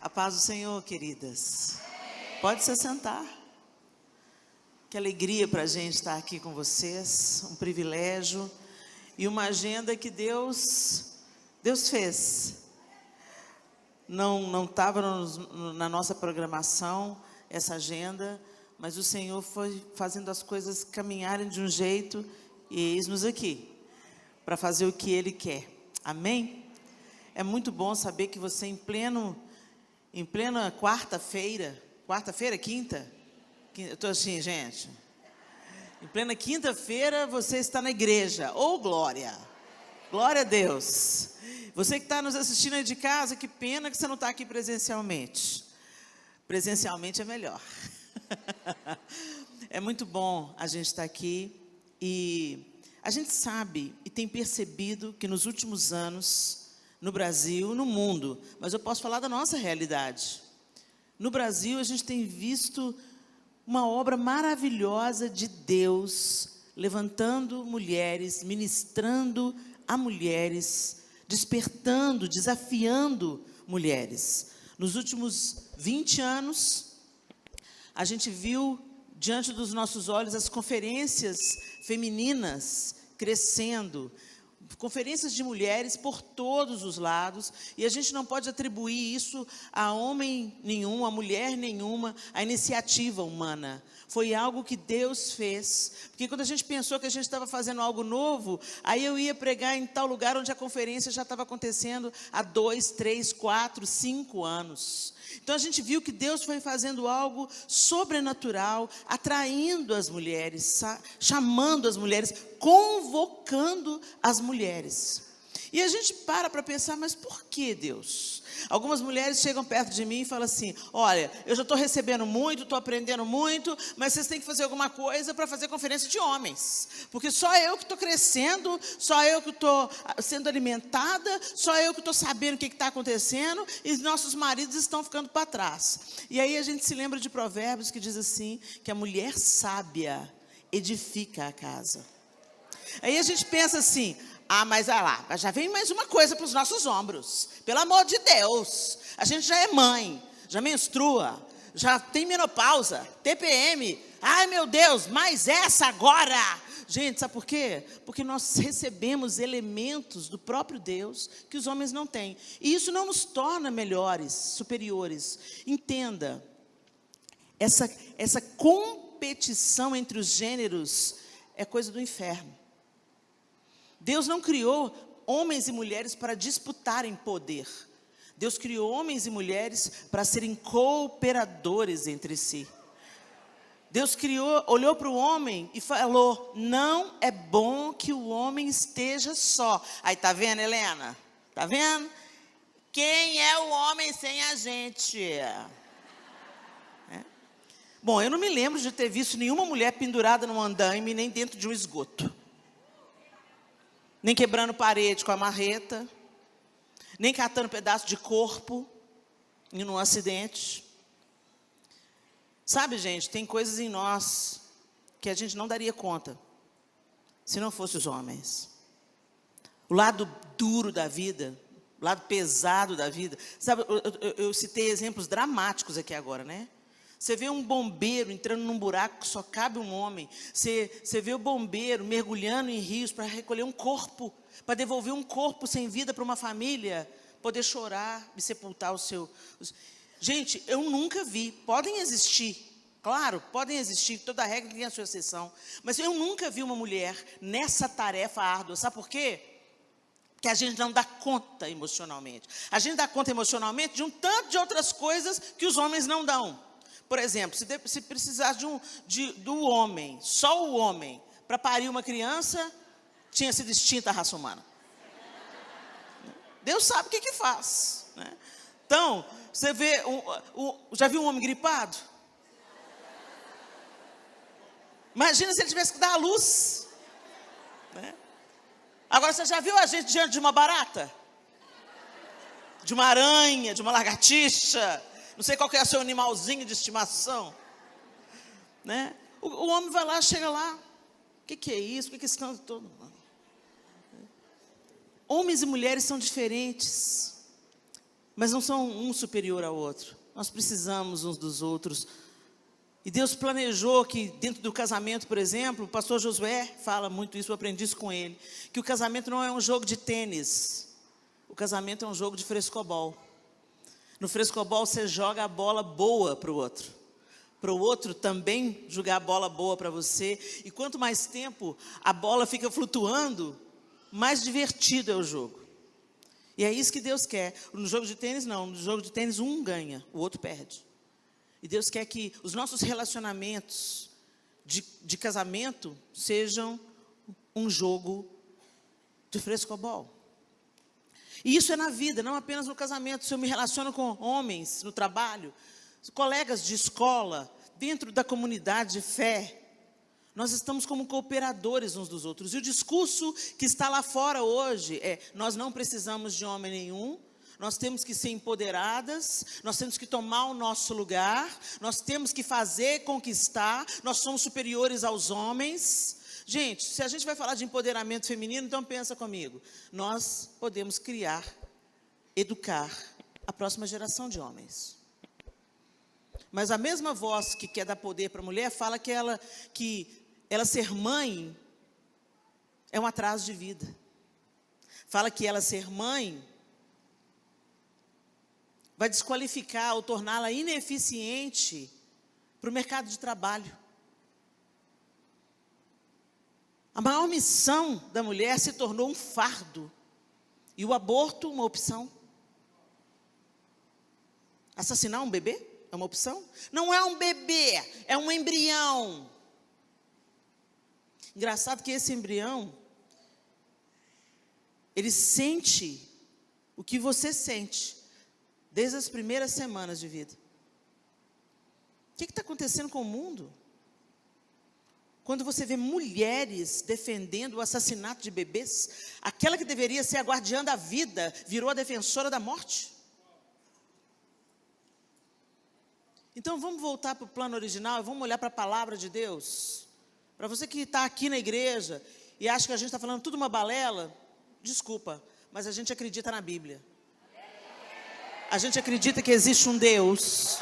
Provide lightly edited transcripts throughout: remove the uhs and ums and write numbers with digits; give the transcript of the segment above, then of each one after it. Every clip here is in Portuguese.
A paz do Senhor, queridas. Pode se sentar. Que alegria para a gente estar aqui com vocês. Um privilégio e uma agenda que Deus fez. Não estava na nossa programação essa agenda, mas o Senhor foi fazendo as coisas caminharem de um jeito e eis-nos aqui para fazer o que Ele quer. Amém? É muito bom saber que você em plena quarta-feira, quinta? Eu estou assim, gente. Em plena quinta-feira você está na igreja. Oh, glória! Glória a Deus! Você que está nos assistindo aí de casa, que pena que você não está aqui presencialmente. Presencialmente é melhor. É muito bom a gente estar aqui e a gente sabe e tem percebido que nos últimos anos, no Brasil, no mundo, mas eu posso falar da nossa realidade. No Brasil, a gente tem visto uma obra maravilhosa de Deus, levantando mulheres, ministrando a mulheres, despertando, desafiando mulheres. Nos últimos 20 anos, a gente viu diante dos nossos olhos as conferências femininas crescendo, conferências de mulheres por todos os lados, e a gente não pode atribuir isso a homem nenhum, a mulher nenhuma, a iniciativa humana. Foi algo que Deus fez, porque quando a gente pensou que a gente estava fazendo algo novo, aí eu ia pregar em tal lugar onde a conferência já estava acontecendo há 2, 3, 4, 5 anos. Então a gente viu que Deus foi fazendo algo sobrenatural, atraindo as mulheres, chamando as mulheres, convocando as mulheres. E a gente para pensar, mas por que Deus? Algumas mulheres chegam perto de mim e falam assim, olha, eu já estou recebendo muito, estou aprendendo muito, mas vocês têm que fazer alguma coisa para fazer conferência de homens, porque só eu que estou crescendo, só eu que estou sendo alimentada, só eu que estou sabendo o que está acontecendo, e nossos maridos estão ficando para trás. E aí a gente se lembra de Provérbios que diz assim, que a mulher sábia edifica a casa. Aí a gente pensa assim, mas olha lá, já vem mais uma coisa para os nossos ombros. Pelo amor de Deus, a gente já é mãe, já menstrua, já tem menopausa, TPM. Ai, meu Deus, mais essa agora. Gente, sabe por quê? Porque nós recebemos elementos do próprio Deus que os homens não têm. E isso não nos torna melhores, superiores. Entenda, essa competição entre os gêneros é coisa do inferno. Deus não criou homens e mulheres para disputarem poder. Deus criou homens e mulheres para serem cooperadores entre si. Deus olhou para o homem e falou, não é bom que o homem esteja só. Aí, tá vendo, Helena? Tá vendo? Quem é o homem sem a gente? Bom, eu não me lembro de ter visto nenhuma mulher pendurada num andaime, nem dentro de um esgoto. Nem quebrando parede com a marreta, nem catando pedaço de corpo em um acidente. Sabe, gente, tem coisas em nós que a gente não daria conta se não fossem os homens. O lado duro da vida, o lado pesado da vida. Sabe, eu citei exemplos dramáticos aqui agora, né? Você vê um bombeiro entrando num buraco que só cabe um homem. Você vê o bombeiro mergulhando em rios para recolher um corpo, para devolver um corpo sem vida para uma família, poder chorar e sepultar o seu... Gente, eu nunca vi, podem existir, claro, podem existir, toda regra tem a sua exceção, mas eu nunca vi uma mulher nessa tarefa árdua. Sabe por quê? Porque a gente não dá conta emocionalmente. A gente dá conta emocionalmente de um tanto de outras coisas que os homens não dão. Por exemplo, se precisasse do homem, só o homem, para parir uma criança, tinha sido extinta a raça humana. Deus sabe o que faz, né? Então, você vê, já viu um homem gripado? Imagina se ele tivesse que dar a luz, né? Agora, você já viu a gente diante de uma barata? De uma aranha, de uma lagartixa? Não sei qual que é o seu animalzinho de estimação, né? O homem vai lá, chega lá. O que é isso? O que é esse tanto todo? Homens e mulheres são diferentes. mas não são um superior ao outro. Nós precisamos uns dos outros. E Deus planejou que dentro do casamento, por exemplo, o pastor Josué fala muito isso, eu aprendi isso com ele, que o casamento não é um jogo de tênis, o casamento é um jogo de frescobol. No frescobol você joga a bola boa para o outro também jogar a bola boa para você, e quanto mais tempo a bola fica flutuando, mais divertido é o jogo. E é isso que Deus quer. No jogo de tênis não, no jogo de tênis um ganha, o outro perde. E Deus quer que os nossos relacionamentos de casamento sejam um jogo de frescobol. E isso é na vida, não apenas no casamento. Se eu me relaciono com homens no trabalho, colegas de escola, dentro da comunidade de fé, nós estamos como cooperadores uns dos outros. E o discurso que está lá fora hoje é: nós não precisamos de homem nenhum, nós temos que ser empoderadas, nós temos que tomar o nosso lugar, nós temos que fazer, conquistar, nós somos superiores aos homens. Gente, se a gente vai falar de empoderamento feminino, então pensa comigo, nós podemos criar, educar a próxima geração de homens. Mas a mesma voz que quer dar poder para a mulher, fala que ela ser mãe é um atraso de vida. Fala que ela ser mãe vai desqualificar ou torná-la ineficiente para o mercado de trabalho. A maior missão da mulher se tornou um fardo, e o aborto uma opção. Assassinar um bebê é uma opção? Não é um bebê, é um embrião. Engraçado que esse embrião, ele sente o que você sente, desde as primeiras semanas de vida. O que está acontecendo com o mundo? Quando você vê mulheres defendendo o assassinato de bebês, aquela que deveria ser a guardiã da vida, virou a defensora da morte. Então vamos voltar para o plano original e vamos olhar para a palavra de Deus. Para você que está aqui na igreja e acha que a gente está falando tudo uma balela, desculpa, mas a gente acredita na Bíblia. A gente acredita que existe um Deus.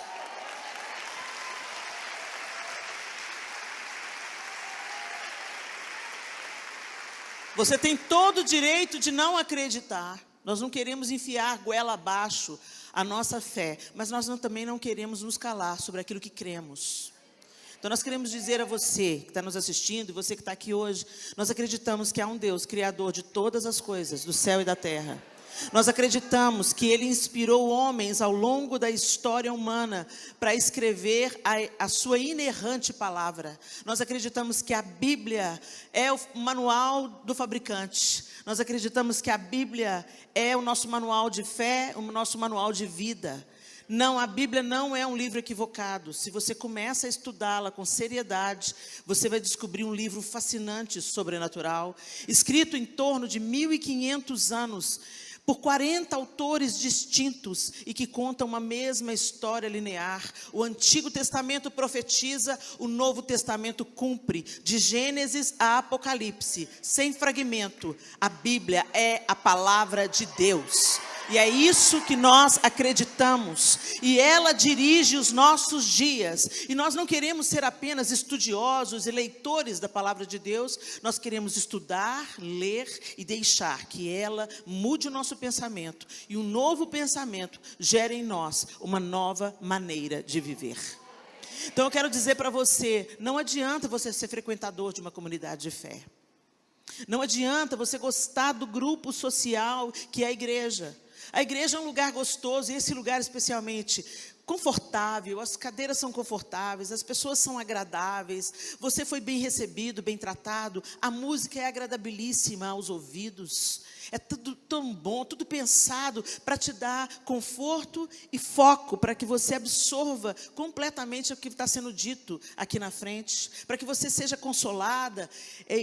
Você tem todo o direito de não acreditar. Nós não queremos enfiar goela abaixo a nossa fé, mas nós também não queremos nos calar sobre aquilo que cremos. Então nós queremos dizer a você que está nos assistindo, e você que está aqui hoje, nós acreditamos que há um Deus, Criador de todas as coisas, do céu e da terra. Nós acreditamos que Ele inspirou homens ao longo da história humana para escrever a sua inerrante palavra. Nós acreditamos que a Bíblia é o manual do fabricante. Nós acreditamos que a Bíblia é o nosso manual de fé, o nosso manual de vida. Não, a Bíblia não é um livro equivocado. Se você começa a estudá-la com seriedade, você vai descobrir um livro fascinante, sobrenatural, escrito em torno de 1500 anos, por 40 autores distintos e que contam uma mesma história linear. O Antigo Testamento profetiza, o Novo Testamento cumpre. De Gênesis a Apocalipse, sem fragmento, a Bíblia é a palavra de Deus. E é isso que nós acreditamos. E ela dirige os nossos dias. E nós não queremos ser apenas estudiosos e leitores da palavra de Deus. Nós queremos estudar, ler e deixar que ela mude o nosso pensamento. E um novo pensamento gere em nós uma nova maneira de viver. Então eu quero dizer para você, não adianta você ser frequentador de uma comunidade de fé. Não adianta você gostar do grupo social que é a igreja. A igreja é um lugar gostoso, e esse lugar especialmente confortável, as cadeiras são confortáveis, as pessoas são agradáveis, você foi bem recebido, bem tratado, a música é agradabilíssima aos ouvidos, é tudo tão bom, tudo pensado para te dar conforto e foco, para que você absorva completamente o que está sendo dito aqui na frente, para que você seja consolada,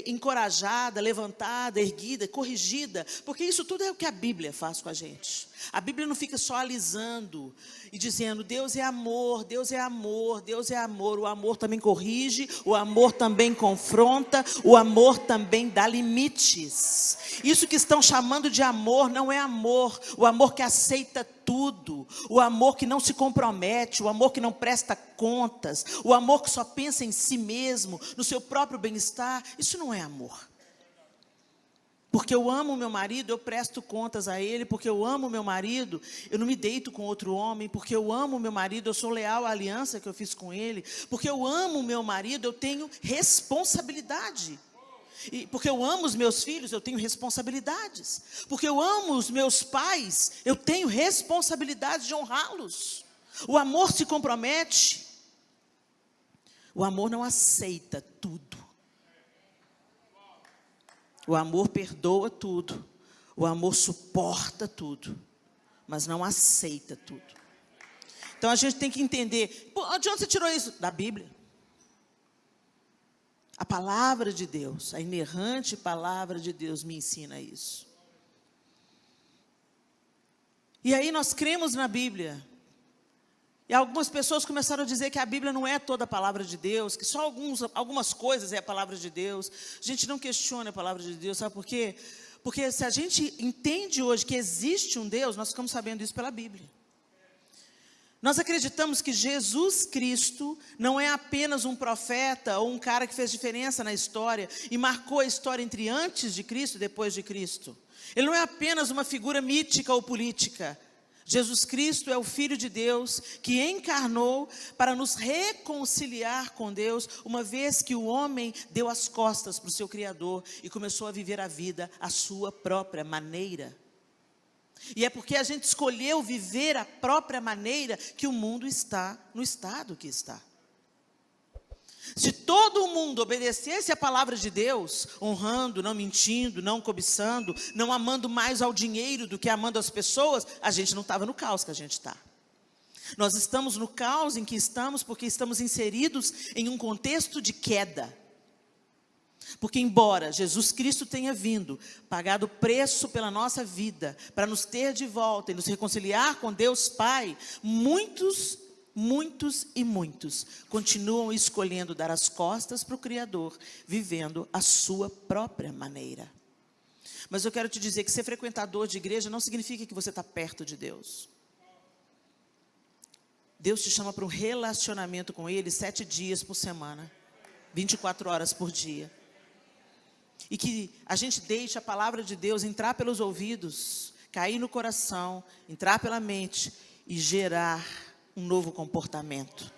encorajada, levantada, erguida, corrigida, porque isso tudo é o que a Bíblia faz com a gente. A Bíblia não fica só alisando e dizendo, Deus é amor, Deus é amor, Deus é amor. O amor também corrige, o amor também confronta, o amor também dá limites. Isso que estão chamando de amor não é amor, o amor que aceita tudo, o amor que não se compromete, o amor que não presta contas, o amor que só pensa em si mesmo, no seu próprio bem-estar. Isso não é amor. Porque eu amo o meu marido, eu presto contas a ele. Porque eu amo o meu marido, eu não me deito com outro homem. Porque eu amo o meu marido, eu sou leal à aliança que eu fiz com ele. Porque eu amo o meu marido, eu tenho responsabilidade. E porque eu amo os meus filhos, eu tenho responsabilidades. Porque eu amo os meus pais, eu tenho responsabilidade de honrá-los. O amor se compromete. O amor não aceita tudo. O amor perdoa tudo, o amor suporta tudo, mas não aceita tudo. Então a gente tem que entender, de onde você tirou isso? Da Bíblia. A palavra de Deus, a inerrante palavra de Deus me ensina isso. E aí nós cremos na Bíblia. E algumas pessoas começaram a dizer que a Bíblia não é toda a palavra de Deus, que só algumas coisas é a palavra de Deus. A gente não questiona a palavra de Deus, sabe por quê? Porque se a gente entende hoje que existe um Deus, nós ficamos sabendo isso pela Bíblia. Nós acreditamos que Jesus Cristo não é apenas um profeta ou um cara que fez diferença na história e marcou a história entre antes de Cristo e depois de Cristo. Ele não é apenas uma figura mítica ou política. Jesus Cristo é o Filho de Deus que encarnou para nos reconciliar com Deus, uma vez que o homem deu as costas para o seu Criador e começou a viver a vida à sua própria maneira. E é porque a gente escolheu viver a própria maneira que o mundo está no estado que está. Se todo mundo obedecesse a palavra de Deus, honrando, não mentindo, não cobiçando, não amando mais ao dinheiro do que amando as pessoas, a gente não estava no caos que a gente está. Nós estamos no caos em que estamos porque estamos inseridos em um contexto de queda. Porque embora Jesus Cristo tenha vindo, pagado o preço pela nossa vida, para nos ter de volta e nos reconciliar com Deus Pai, muitos continuam escolhendo dar as costas para o Criador, vivendo a sua própria maneira. Mas eu quero te dizer que ser frequentador de igreja não significa que você está perto de Deus. Deus te chama para um relacionamento com Ele 7 dias por semana, 24 horas por dia. E que a gente deixe a palavra de Deus entrar pelos ouvidos, cair no coração, entrar pela mente e gerar um novo comportamento.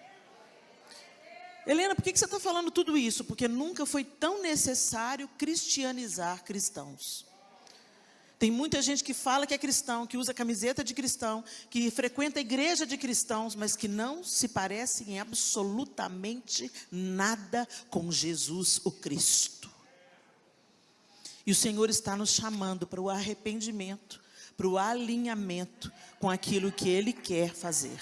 Helena, por que você está falando tudo isso? Porque nunca foi tão necessário cristianizar cristãos. Tem muita gente que fala que é cristão, que usa camiseta de cristão, que frequenta a igreja de cristãos, mas que não se parece em absolutamente nada com Jesus o Cristo. E o Senhor está nos chamando para o arrependimento, para o alinhamento com aquilo que Ele quer fazer.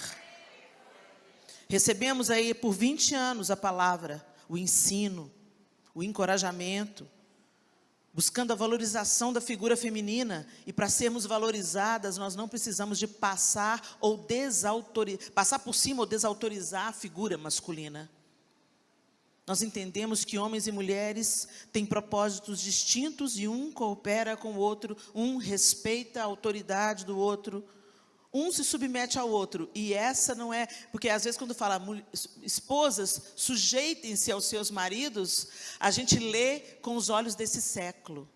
Recebemos aí por 20 anos a palavra, o ensino, o encorajamento, buscando a valorização da figura feminina. E para sermos valorizadas, nós não precisamos de passar por cima ou desautorizar a figura masculina. Nós entendemos que homens e mulheres têm propósitos distintos e um coopera com o outro, um respeita a autoridade do outro, um se submete ao outro. E essa não é, porque às vezes quando fala esposas, sujeitem-se aos seus maridos, a gente lê com os olhos desse século.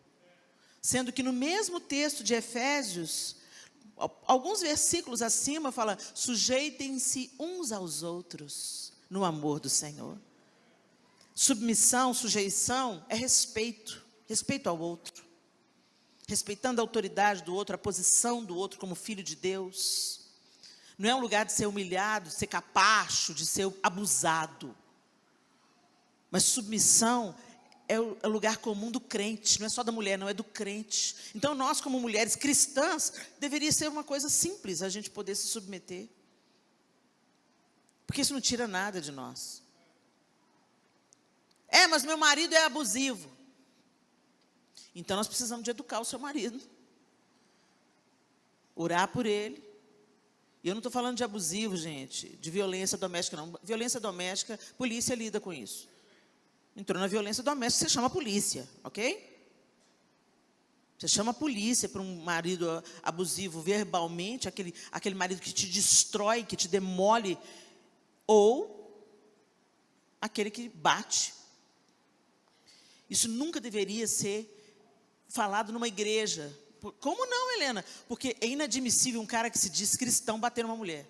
Sendo que no mesmo texto de Efésios, alguns versículos acima fala, sujeitem-se uns aos outros no amor do Senhor. Submissão, sujeição é respeito ao outro. Respeitando a autoridade do outro, a posição do outro como filho de Deus. Não é um lugar de ser humilhado, de ser capacho, de ser abusado. Mas submissão é o lugar comum do crente, não é só da mulher, não, é do crente. Então nós como mulheres cristãs, deveria ser uma coisa simples a gente poder se submeter. Porque isso não tira nada de nós. Mas meu marido é abusivo. Então nós precisamos de educar o seu marido. orar por ele. E eu não estou falando de abusivo, gente, de violência doméstica, não. Violência doméstica, polícia lida com isso. Entrou na violência doméstica, você chama a polícia, ok? Você chama a polícia para um marido abusivo verbalmente, aquele marido que te destrói, que te demole, ou aquele que bate. Isso nunca deveria ser falado numa igreja. Como não, Helena? Porque é inadmissível um cara que se diz cristão bater numa mulher.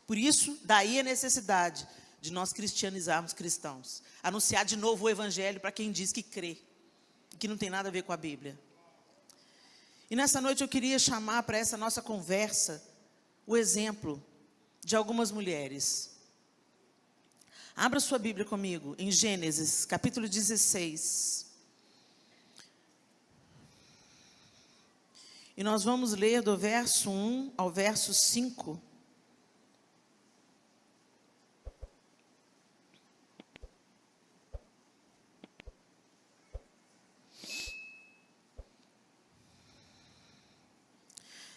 Por isso, daí a necessidade de nós cristianizarmos cristãos. Anunciar de novo o evangelho para quem diz que crê, que não tem nada a ver com a Bíblia. E nessa noite eu queria chamar para essa nossa conversa o exemplo de algumas mulheres. Abra sua Bíblia comigo em Gênesis, capítulo 16. E nós vamos ler do verso 1 ao verso 5.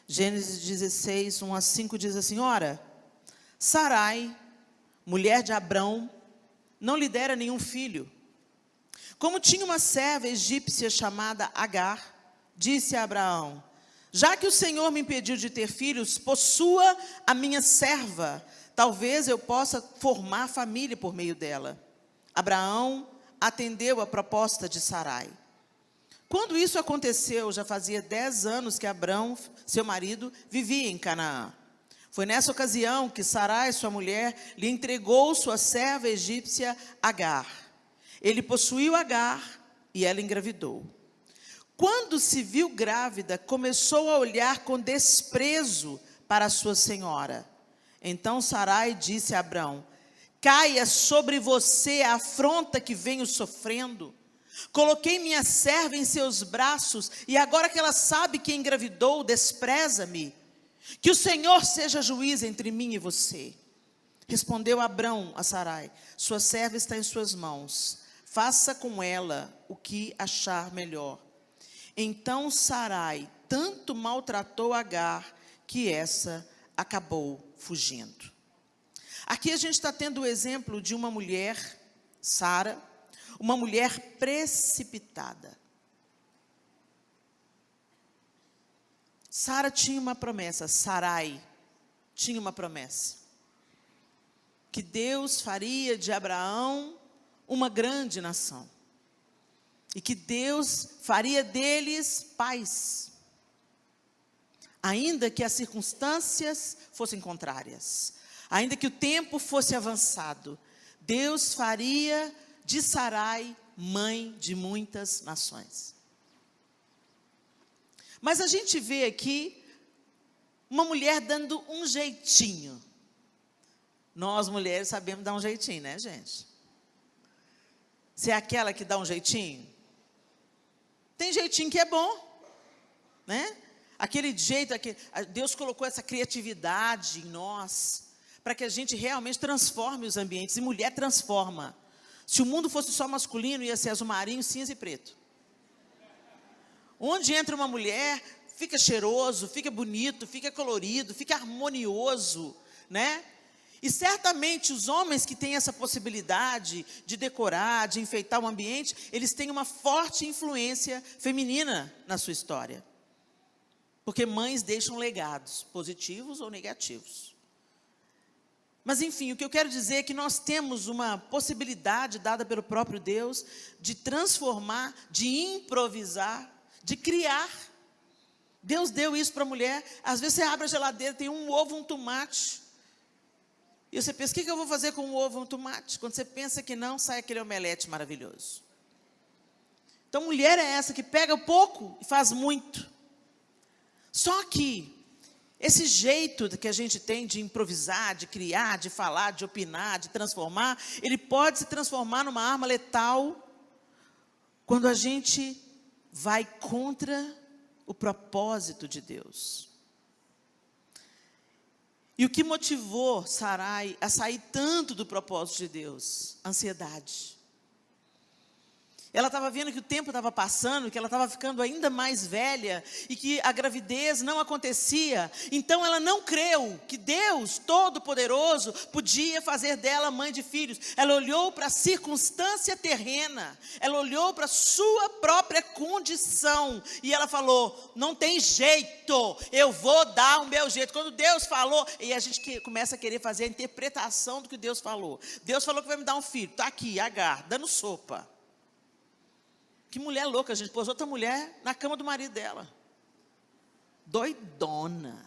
Gênesis 16, 1 a 5 diz assim: Ora, Sarai, mulher de Abrão, não lhe dera nenhum filho. Como tinha uma serva egípcia chamada Agar, disse a Abraão: já que o Senhor me impediu de ter filhos, possua a minha serva, talvez eu possa formar família por meio dela. Abraão atendeu a proposta de Sarai. Quando isso aconteceu, já fazia 10 anos que Abrão, seu marido, vivia em Canaã. Foi nessa ocasião que Sarai, sua mulher, lhe entregou sua serva egípcia Agar. Ele possuiu Agar e ela engravidou. Quando se viu grávida, começou a olhar com desprezo para sua senhora. Então Sarai disse a Abrão: caia sobre você a afronta que venho sofrendo. Coloquei minha serva em seus braços, e agora que ela sabe que engravidou, despreza-me. Que o Senhor seja juiz entre mim e você. Respondeu Abrão a Sarai: sua serva está em suas mãos, faça com ela o que achar melhor. Então Sarai tanto maltratou Agar, que essa acabou fugindo. Aqui a gente está tendo o exemplo de uma mulher, Sara, uma mulher precipitada. Sara tinha uma promessa, Sarai tinha uma promessa. Que Deus faria de Abraão uma grande nação. E que Deus faria deles pais. Ainda que as circunstâncias fossem contrárias. Ainda que o tempo fosse avançado. Deus faria de Sarai mãe de muitas nações. Mas a gente vê aqui uma mulher dando um jeitinho. Nós mulheres sabemos dar um jeitinho, né, gente? Você é aquela que dá um jeitinho? Tem jeitinho que é bom, né? Aquele jeito, Deus colocou essa criatividade em nós, para que a gente realmente transforme os ambientes, e mulher transforma. Se o mundo fosse só masculino, ia ser azul marinho, cinza e preto. Onde entra uma mulher, fica cheiroso, fica bonito, fica colorido, fica harmonioso, né? E certamente os homens que têm essa possibilidade de decorar, de enfeitar o ambiente, eles têm uma forte influência feminina na sua história. Porque mães deixam legados, positivos ou negativos. Mas enfim, o que eu quero dizer é que nós temos uma possibilidade dada pelo próprio Deus de transformar, de improvisar, de criar. Deus deu isso para a mulher. Às vezes você abre a geladeira, tem um ovo, um tomate. E você pensa, o que eu vou fazer com um ovo e um tomate? Quando você pensa que não, sai aquele omelete maravilhoso. Então, mulher é essa que pega pouco e faz muito. Só que esse jeito que a gente tem de improvisar, de criar, de falar, de opinar, de transformar, ele pode se transformar numa arma letal quando a gente vai contra o propósito de Deus. E o que motivou Sarai a sair tanto do propósito de Deus? Ansiedade. Ela estava vendo que o tempo estava passando, que ela estava ficando ainda mais velha e que a gravidez não acontecia. Então ela não creu que Deus Todo-Poderoso podia fazer dela mãe de filhos. Ela olhou para a circunstância terrena, ela olhou para a sua própria condição e ela falou: não tem jeito, eu vou dar o meu jeito. Quando Deus falou, e a gente começa a querer fazer a interpretação do que Deus falou. Deus falou que vai me dar um filho, está aqui, Agar, dando sopa. Que mulher louca, a gente pôs outra mulher na cama do marido dela. Doidona.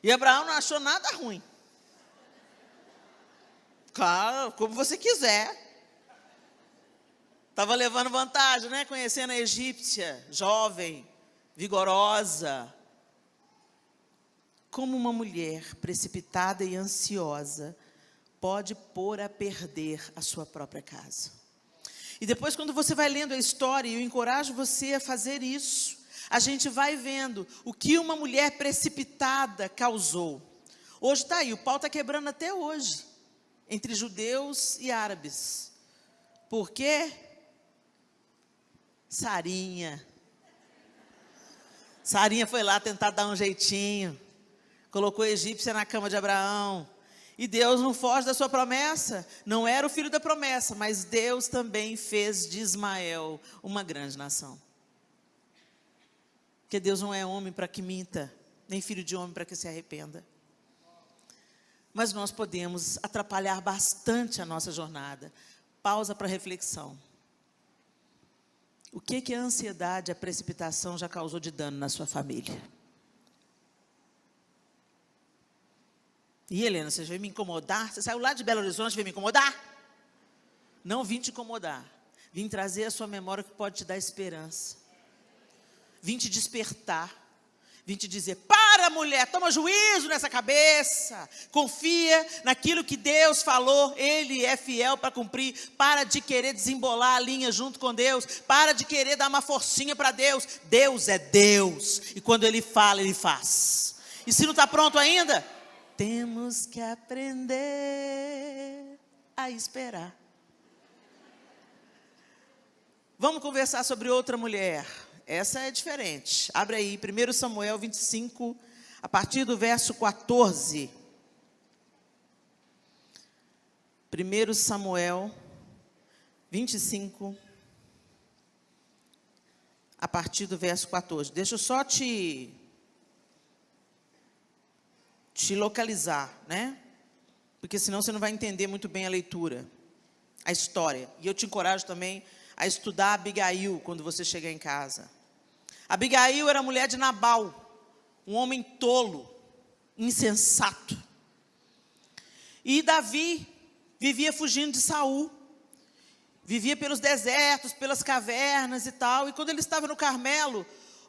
E Abraão não achou nada ruim. Claro, como você quiser. Estava levando vantagem, né? Conhecendo a egípcia, jovem, vigorosa. Como uma mulher precipitada e ansiosa pode pôr a perder a sua própria casa. E depois, quando você vai lendo a história, e eu encorajo você a fazer isso, a gente vai vendo o que uma mulher precipitada causou. Hoje está aí, o pau está quebrando até hoje, entre judeus e árabes. Por quê? Sarinha foi lá tentar dar um jeitinho, colocou a egípcia na cama de Abraão. E Deus não foge da sua promessa, não era o filho da promessa, mas Deus também fez de Ismael uma grande nação. Porque Deus não é homem para que minta, nem filho de homem para que se arrependa. Mas nós podemos atrapalhar bastante a nossa jornada. Pausa para reflexão. O que a ansiedade, a precipitação já causou de dano na sua família? E Helena, você veio me incomodar? Você saiu lá de Belo Horizonte, veio me incomodar? Não vim te incomodar. Vim trazer a sua memória que pode te dar esperança. Vim te despertar. Vim te dizer: para, mulher, toma juízo nessa cabeça. Confia naquilo que Deus falou. Ele é fiel para cumprir. Para de querer desembolar a linha junto com Deus. Para de querer dar uma forcinha para Deus. Deus é Deus. E quando Ele fala, Ele faz. E se não está pronto ainda? Temos que aprender a esperar. Vamos conversar sobre outra mulher. Essa é diferente. Abre aí, 1 Samuel 25, a partir do verso 14. 1 Samuel 25, a partir do verso 14. Deixa eu só te localizar, né? Porque senão você não vai entender muito bem a leitura, a história. E eu te encorajo também a estudar Abigail quando você chegar em casa. Abigail era mulher de Nabal, um homem tolo, insensato. E Davi vivia fugindo de Saul, vivia pelos desertos, pelas cavernas e tal. E quando ele estava no Carmelo,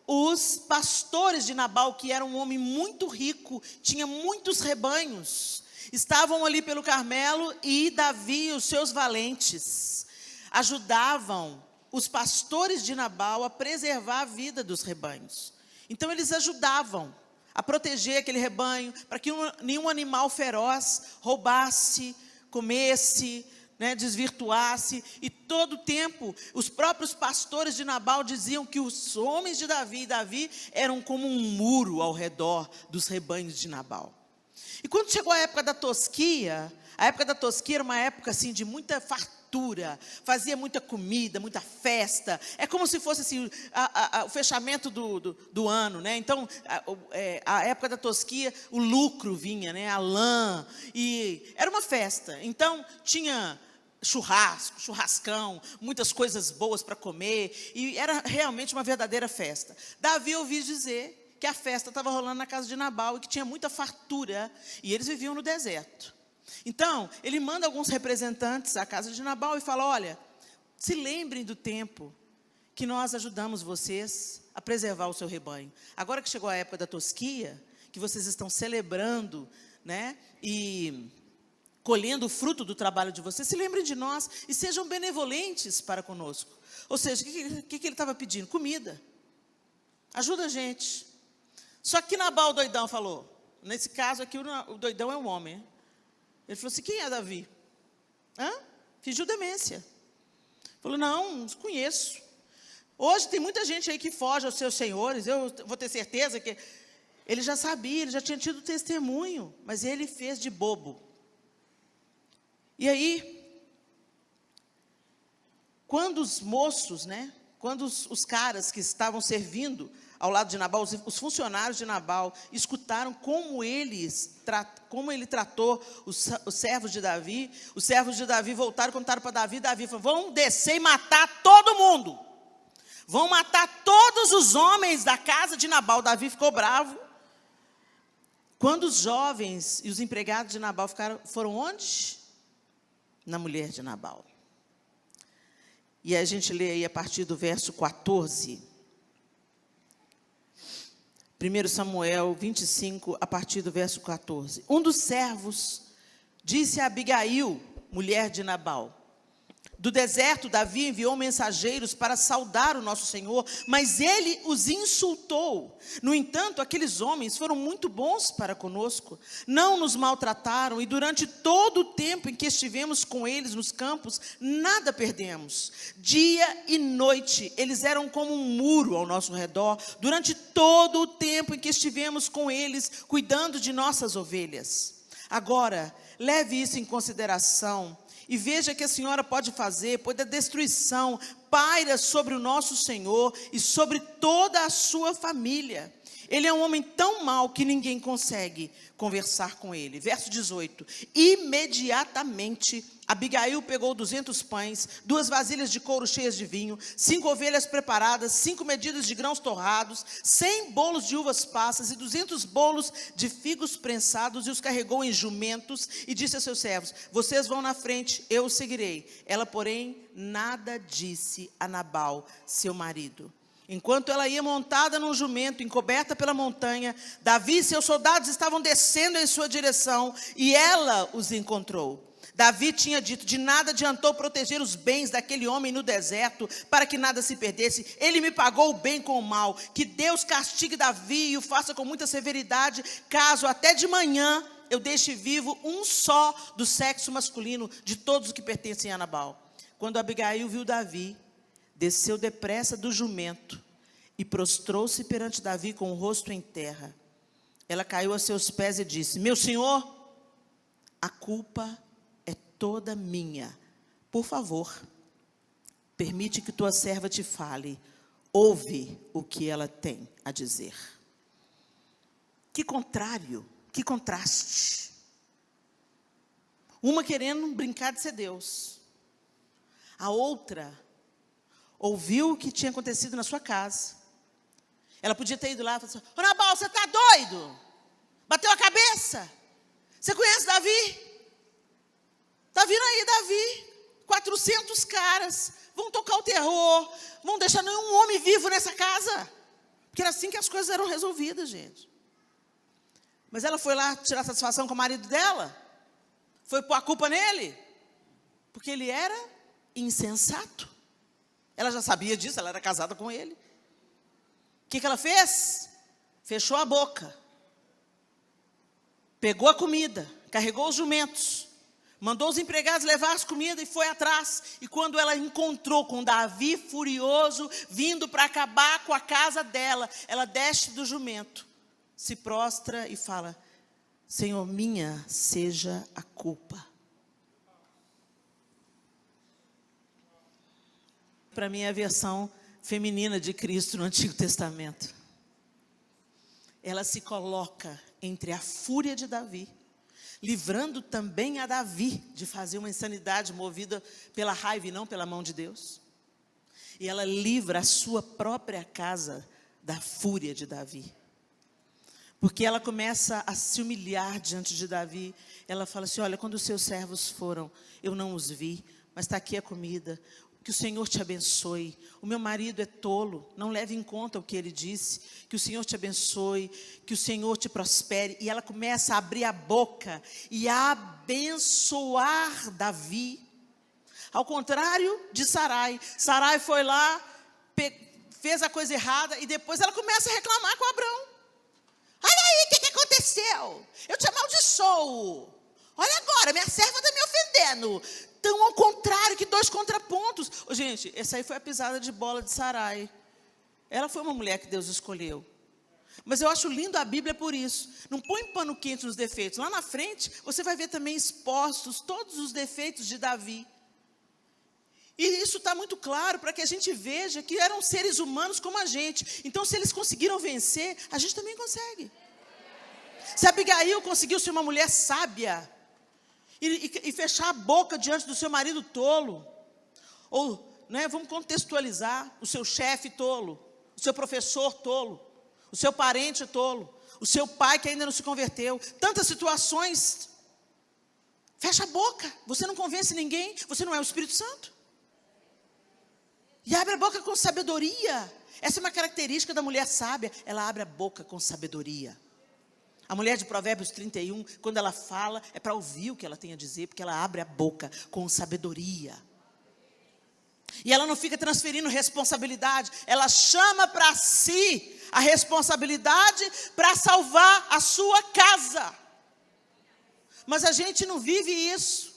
os pastores de Nabal, que era um homem muito rico, tinha muitos rebanhos, estavam ali pelo Carmelo, e Davi e os seus valentes ajudavam os pastores de Nabal a preservar a vida dos rebanhos. Então eles ajudavam a proteger aquele rebanho, para que nenhum animal feroz roubasse, comesse, né, desvirtuasse. E todo o tempo, os próprios pastores de Nabal diziam que os homens de Davi eram como um muro ao redor dos rebanhos de Nabal. E quando chegou a época da tosquia era uma época assim de muita fartura, fazia muita comida, muita festa. É como se fosse assim, o fechamento do ano, né? Então, a época da tosquia, o lucro vinha, né? A lã, e era uma festa. Então, tinha churrascão, muitas coisas boas para comer, e era realmente uma verdadeira festa. Davi ouviu dizer que a festa estava rolando na casa de Nabal e que tinha muita fartura, e eles viviam no deserto. Então, ele manda alguns representantes à casa de Nabal e fala: olha, se lembrem do tempo que nós ajudamos vocês a preservar o seu rebanho. Agora que chegou a época da tosquia, que vocês estão celebrando, né, e colhendo o fruto do trabalho de vocês, se lembrem de nós e sejam benevolentes para conosco. Ou seja, o que ele estava pedindo? Comida. Ajuda a gente. Só que Nabal, o doidão, falou, nesse caso aqui o doidão é um homem. Ele falou assim: quem é Davi? fingiu demência. Falou, não conheço. Hoje tem muita gente aí que foge aos seus senhores, eu vou ter certeza que ele já sabia, ele já tinha tido testemunho, mas ele fez de bobo. E aí, quando os moços, quando os caras que estavam servindo ao lado de Nabal, os funcionários de Nabal, escutaram como ele tratou os servos de Davi, os servos de Davi voltaram e contaram para Davi, Davi falou, vão descer e matar todo mundo. Vão matar todos os homens da casa de Nabal. Davi ficou bravo. Quando os jovens e os empregados de Nabal foram onde? Na mulher de Nabal. E a gente lê aí a partir do verso 14. 1 Samuel 25, a partir do verso 14. Um dos servos disse a Abigail, mulher de Nabal, do deserto Davi enviou mensageiros para saudar o nosso Senhor, mas ele os insultou. No entanto, aqueles homens foram muito bons para conosco, não nos maltrataram, e durante todo o tempo em que estivemos com eles nos campos, nada perdemos. Dia e noite, eles eram como um muro ao nosso redor, durante todo o tempo em que estivemos com eles, cuidando de nossas ovelhas. Agora, leve isso em consideração, e veja que a senhora pode fazer, pois a destruição paira sobre o nosso Senhor e sobre toda a sua família. Ele é um homem tão mau que ninguém consegue conversar com ele. Verso 18. Imediatamente, Abigail pegou 200 pães, 2 vasilhas de couro cheias de vinho, 5 ovelhas preparadas, 5 medidas de grãos torrados, 100 bolos de uvas passas e 200 bolos de figos prensados, e os carregou em jumentos e disse a seus servos, vocês vão na frente, eu os seguirei. Ela, porém, nada disse a Nabal, seu marido. Enquanto ela ia montada num jumento, encoberta pela montanha, Davi e seus soldados estavam descendo em sua direção, e ela os encontrou. Davi tinha dito, de nada adiantou proteger os bens daquele homem no deserto, para que nada se perdesse. Ele me pagou o bem com o mal. Que Deus castigue Davi e o faça com muita severidade, caso até de manhã eu deixe vivo um só do sexo masculino de todos os que pertencem a Nabal. Quando Abigail viu Davi, desceu depressa do jumento e prostrou-se perante Davi com o rosto em terra. Ela caiu a seus pés e disse, meu senhor, a culpa é toda minha. Por favor, permite que tua serva te fale. Ouve o que ela tem a dizer. Que contrário, que contraste. Uma querendo brincar de ser Deus. A outra ouviu o que tinha acontecido na sua casa. Ela podia ter ido lá e falar assim, ô Nabal, você está doido? Bateu a cabeça? Você conhece Davi? Está vindo aí Davi, 400 caras, vão tocar o terror, vão deixar nenhum homem vivo nessa casa. Porque era assim que as coisas eram resolvidas, gente. Mas ela foi lá tirar satisfação com o marido dela? Foi pôr a culpa nele? Porque ele era insensato. Ela já sabia disso, ela era casada com ele. O que ela fez? Fechou a boca. Pegou a comida, carregou os jumentos, mandou os empregados levar as comidas e foi atrás. E quando ela encontrou com Davi furioso, vindo para acabar com a casa dela, ela desce do jumento, se prostra e fala, Senhor, minha seja a culpa. Para mim é a versão feminina de Cristo no Antigo Testamento. Ela se coloca entre a fúria de Davi, livrando também a Davi de fazer uma insanidade movida pela raiva e não pela mão de Deus. E ela livra a sua própria casa da fúria de Davi. Porque ela começa a se humilhar diante de Davi. Ela fala assim, olha, quando os seus servos foram, eu não os vi, mas está aqui a comida. Que o Senhor te abençoe. O meu marido é tolo, não leve em conta o que ele disse. Que o Senhor te abençoe, que o Senhor te prospere. E ela começa a abrir a boca e a abençoar Davi. Ao contrário de Sarai. Sarai foi lá, fez a coisa errada e depois ela começa a reclamar com Abrão. Olha aí, o que aconteceu? Eu te amaldiçoo. Olha agora, minha serva está me ofendendo. tão ao contrário, que dois contrapontos. Gente, essa aí foi a pisada de bola de Sarai. Ela foi uma mulher que Deus escolheu. Mas eu acho lindo a Bíblia por isso. Não põe pano quente nos defeitos. Lá na frente, você vai ver também expostos todos os defeitos de Davi. E isso está muito claro para que a gente veja que eram seres humanos como a gente. Então, se eles conseguiram vencer, a gente também consegue. Se Abigail conseguiu ser uma mulher sábia e fechar a boca diante do seu marido tolo, ou, né, vamos contextualizar, o seu chefe tolo, o seu professor tolo, o seu parente tolo, o seu pai que ainda não se converteu, tantas situações, fecha a boca, você não convence ninguém, você não é o Espírito Santo. E abre a boca com sabedoria. Essa é uma característica da mulher sábia, ela abre a boca com sabedoria. A mulher de Provérbios 31, quando ela fala, é para ouvir o que ela tem a dizer, porque ela abre a boca com sabedoria. E ela não fica transferindo responsabilidade, ela chama para si a responsabilidade para salvar a sua casa. Mas a gente não vive isso.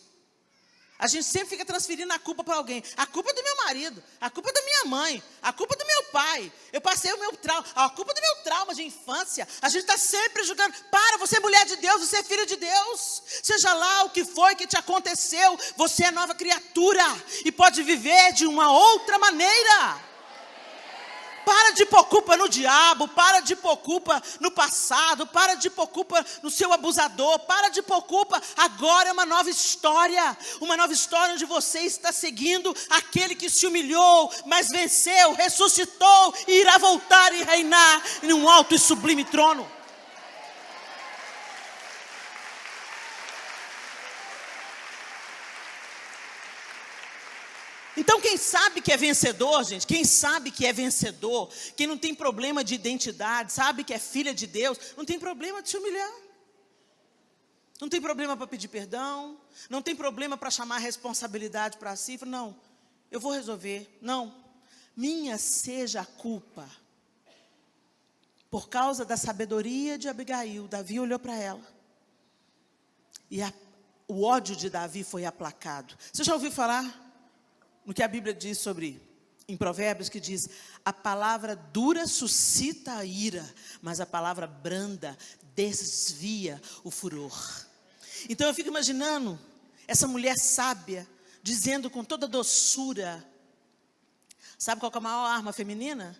A gente sempre fica transferindo a culpa para alguém. A culpa é do meu marido, a culpa é da minha mãe, a culpa é do meu pai. Eu passei o meu trauma, a culpa é do meu trauma de infância. A gente está sempre julgando. Para, você é mulher de Deus, você é filha de Deus. Seja lá o que foi que te aconteceu, você é nova criatura e pode viver de uma outra maneira. Para de pôr culpa no diabo, para de pôr culpa no passado, para de pôr culpa no seu abusador, para de pôr culpa, agora é uma nova história onde você está seguindo aquele que se humilhou, mas venceu, ressuscitou e irá voltar e reinar em um alto e sublime trono. Então quem sabe que é vencedor, gente, quem sabe que é vencedor, quem não tem problema de identidade, sabe que é filha de Deus, não tem problema de se humilhar. Não tem problema para pedir perdão, não tem problema para chamar a responsabilidade para si. Não, eu vou resolver. Não, minha seja a culpa. Por causa da sabedoria de Abigail, Davi olhou para ela. E o ódio de Davi foi aplacado. Você já ouviu falar no que a Bíblia diz sobre, em Provérbios, que diz: a palavra dura suscita a ira, mas a palavra branda desvia o furor. Então eu fico imaginando essa mulher sábia, dizendo com toda doçura. Sabe qual que é a maior arma feminina?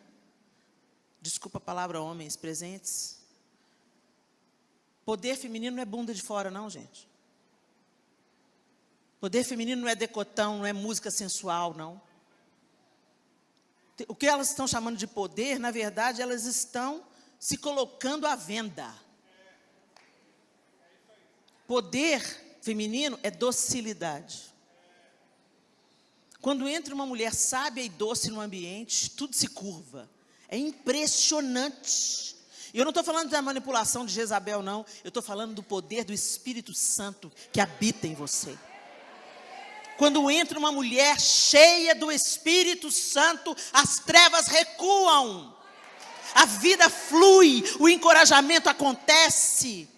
Desculpa a palavra, homens presentes. Poder feminino não é bunda de fora não, gente. Poder feminino não é decotão, não é música sensual, não. O que elas estão chamando de poder, na verdade, elas estão se colocando à venda. Poder feminino é docilidade. Quando entra uma mulher sábia e doce no ambiente, tudo se curva. É impressionante. E eu não estou falando da manipulação de Jezabel, não. Eu estou falando do poder do Espírito Santo que habita em você. Quando entra uma mulher cheia do Espírito Santo, as trevas recuam. A vida flui, o encorajamento acontece.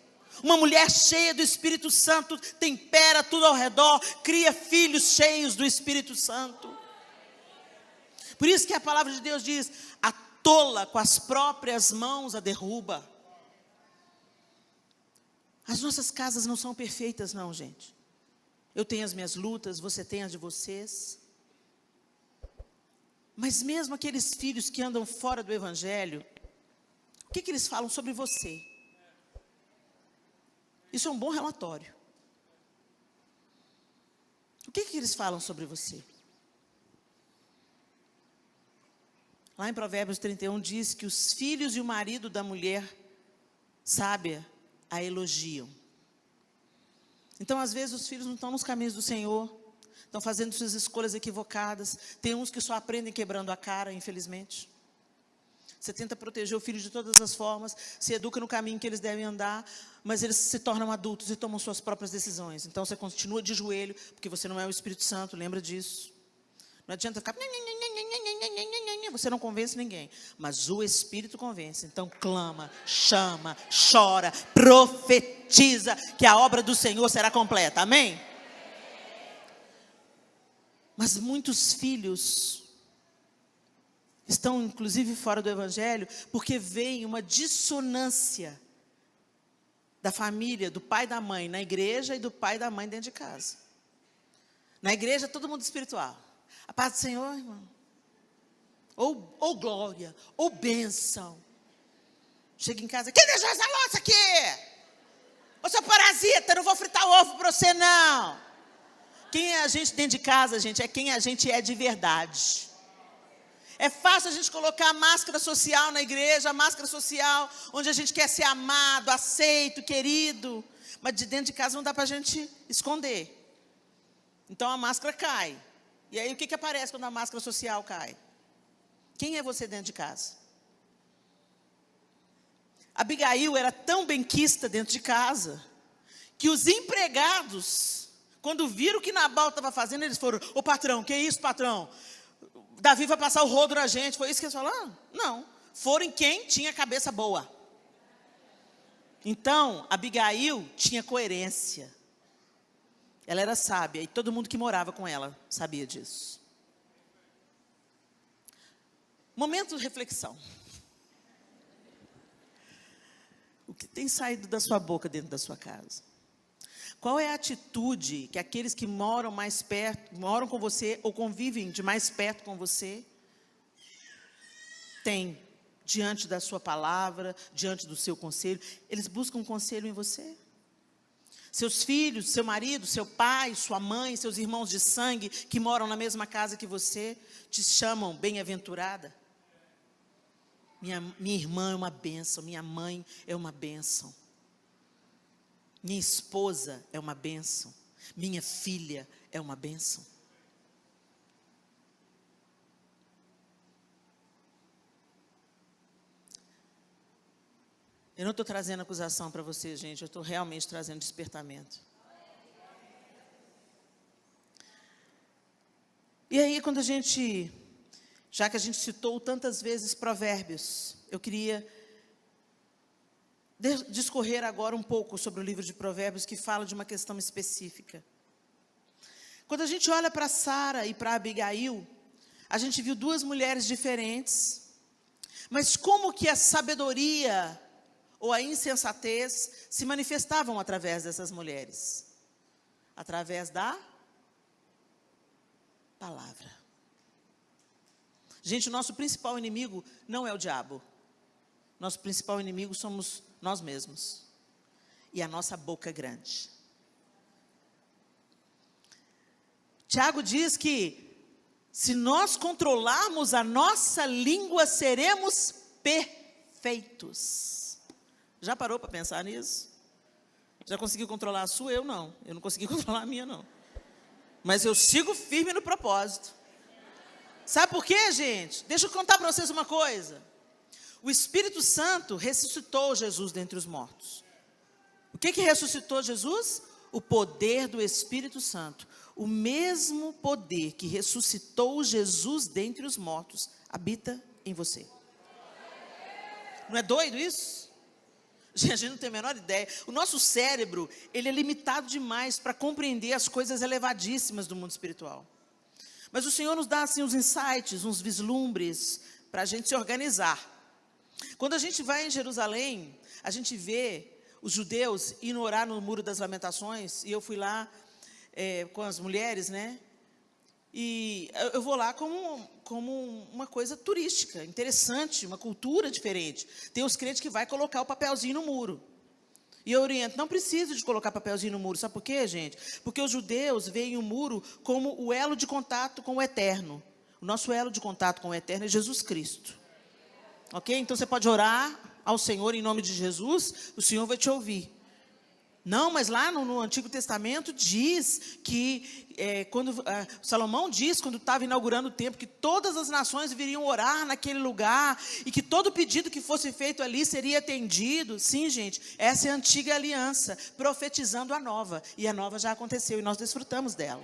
Uma mulher cheia do Espírito Santo tempera tudo ao redor, cria filhos cheios do Espírito Santo. Por isso que a palavra de Deus diz: a tola com as próprias mãos a derruba. As nossas casas não são perfeitas não, gente. Eu tenho as minhas lutas, você tem as de vocês. Mas mesmo aqueles filhos que andam fora do Evangelho, o que eles falam sobre você? Isso é um bom relatório. O que eles falam sobre você? Lá em Provérbios 31 diz que os filhos e o marido da mulher sábia a elogiam. Então, às vezes, os filhos não estão nos caminhos do Senhor, estão fazendo suas escolhas equivocadas. Tem uns que só aprendem quebrando a cara, infelizmente. Você tenta proteger o filho de todas as formas, se educa no caminho que eles devem andar, mas eles se tornam adultos e tomam suas próprias decisões. Então, você continua de joelho, porque você não é o Espírito Santo, lembra disso. Não adianta ficar... Você não convence ninguém, mas o Espírito convence. Então clama, chama, chora, profetiza que a obra do Senhor será completa, amém? Mas muitos filhos estão, inclusive, fora do Evangelho, porque vem uma dissonância da família, do pai e da mãe na igreja e do pai e da mãe dentro de casa. Na igreja, todo mundo espiritual. A paz do Senhor, irmão. Ou glória, ou bênção. Chega em casa, quem deixou essa louça aqui? Ô, seu parasita, não vou fritar ovo para você, não. Quem é a gente dentro de casa, gente, é quem a gente é de verdade. É fácil a gente colocar a máscara social na igreja, a máscara social onde a gente quer ser amado, aceito, querido. Mas de dentro de casa não dá para a gente esconder. Então a máscara cai. E aí o que aparece quando a máscara social cai? Quem é você dentro de casa? Abigail era tão benquista dentro de casa, que os empregados, quando viram o que Nabal estava fazendo, eles foram, ô patrão, que é isso, patrão? Davi vai passar o rodo na gente, foi isso que eles falaram? Não, foram em quem tinha cabeça boa. Então, Abigail tinha coerência. Ela era sábia, e todo mundo que morava com ela sabia disso. Momento de reflexão. O que tem saído da sua boca dentro da sua casa? Qual é a atitude que aqueles que moram mais perto, moram com você ou convivem de mais perto com você, têm diante da sua palavra, diante do seu conselho? Eles buscam conselho em você? Seus filhos, seu marido, seu pai, sua mãe, seus irmãos de sangue que moram na mesma casa que você, te chamam bem-aventurada? Minha irmã é uma bênção, minha mãe é uma bênção. Minha esposa é uma bênção, minha filha é uma bênção. Eu não estou trazendo acusação para você, gente, eu estou realmente trazendo despertamento. E aí, quando já que a gente citou tantas vezes Provérbios, eu queria discorrer agora um pouco sobre o livro de Provérbios, que fala de uma questão específica. Quando a gente olha para Sara e para Abigail, a gente viu duas mulheres diferentes, mas como que a sabedoria ou a insensatez se manifestavam através dessas mulheres? Através da palavra. Gente, o nosso principal inimigo não é o diabo. Nosso principal inimigo somos nós mesmos. E a nossa boca grande. Tiago diz que se nós controlarmos a nossa língua, seremos perfeitos. Já parou para pensar nisso? Já conseguiu controlar a sua? Eu não. Eu não consegui controlar a minha, não. Mas eu sigo firme no propósito. Sabe por quê, gente? Deixa eu contar para vocês uma coisa. O Espírito Santo ressuscitou Jesus dentre os mortos. O que ressuscitou Jesus? O poder do Espírito Santo. O mesmo poder que ressuscitou Jesus dentre os mortos habita em você. Não é doido isso? A gente não tem a menor ideia. O nosso cérebro, ele é limitado demais para compreender as coisas elevadíssimas do mundo espiritual. Mas o Senhor nos dá assim uns insights, uns vislumbres para a gente se organizar. Quando a gente vai em Jerusalém, a gente vê os judeus indo orar no Muro das Lamentações, e eu fui lá com as mulheres, né? E eu vou lá como uma coisa turística, interessante, uma cultura diferente. Tem os crentes que vai colocar o papelzinho no muro. E eu oriento, não precisa de colocar papelzinho no muro. Sabe por quê, gente? Porque os judeus veem o muro como o elo de contato com o eterno. O nosso elo de contato com o eterno é Jesus Cristo. Ok? Então você pode orar ao Senhor em nome de Jesus, o Senhor vai te ouvir. Não, mas lá no Antigo Testamento diz que, Salomão diz, quando estava inaugurando o templo, que todas as nações viriam orar naquele lugar, e que todo pedido que fosse feito ali seria atendido. Sim, gente, essa é a antiga aliança, profetizando a nova, e a nova já aconteceu, e nós desfrutamos dela.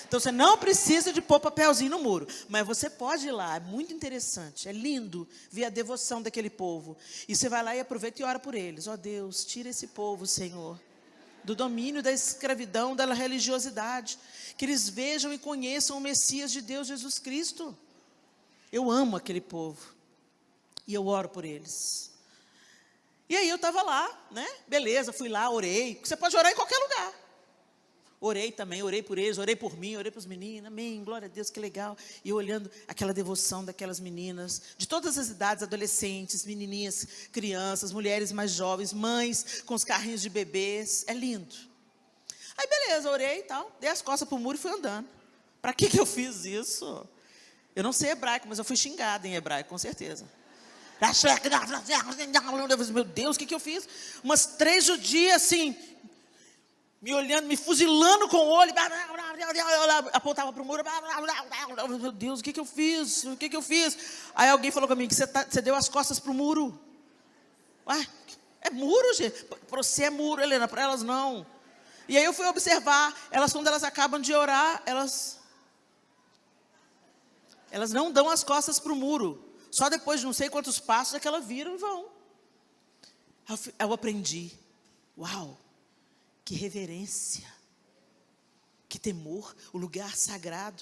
Então você não precisa de pôr papelzinho no muro, mas você pode ir lá, é muito interessante, é lindo ver a devoção daquele povo, e você vai lá e aproveita e ora por eles. Ó Deus, tira esse povo, Senhor. do domínio, da escravidão, da religiosidade. Que eles vejam e conheçam o Messias de Deus, Jesus Cristo. Eu amo aquele povo. E eu oro por eles. E aí eu estava lá, né? Beleza, fui lá, orei. Você pode orar em qualquer lugar. Orei também, orei por eles, orei por mim, orei para os meninos. Amém, glória a Deus, que legal. E eu olhando aquela devoção daquelas meninas, de todas as idades, adolescentes, menininhas, crianças, mulheres mais jovens, mães com os carrinhos de bebês. É lindo. Aí beleza, orei e tal, dei as costas para o muro e fui andando. Para que eu fiz isso? Eu não sei hebraico, mas eu fui xingada em hebraico, com certeza. Meu Deus, o que eu fiz? Umas 3 judias assim, me olhando, me fuzilando com o olho, apontava para o muro, meu Deus, o que eu fiz? O que eu fiz? Aí alguém falou comigo, você deu as costas para o muro. Ué, é muro, gente? Para você é muro, Helena, para elas não. E aí eu fui observar, elas quando elas acabam de orar, elas não dão as costas para o muro. Só depois de não sei quantos passos é que elas viram e vão. Eu aprendi. Uau, que reverência, que temor, o lugar sagrado.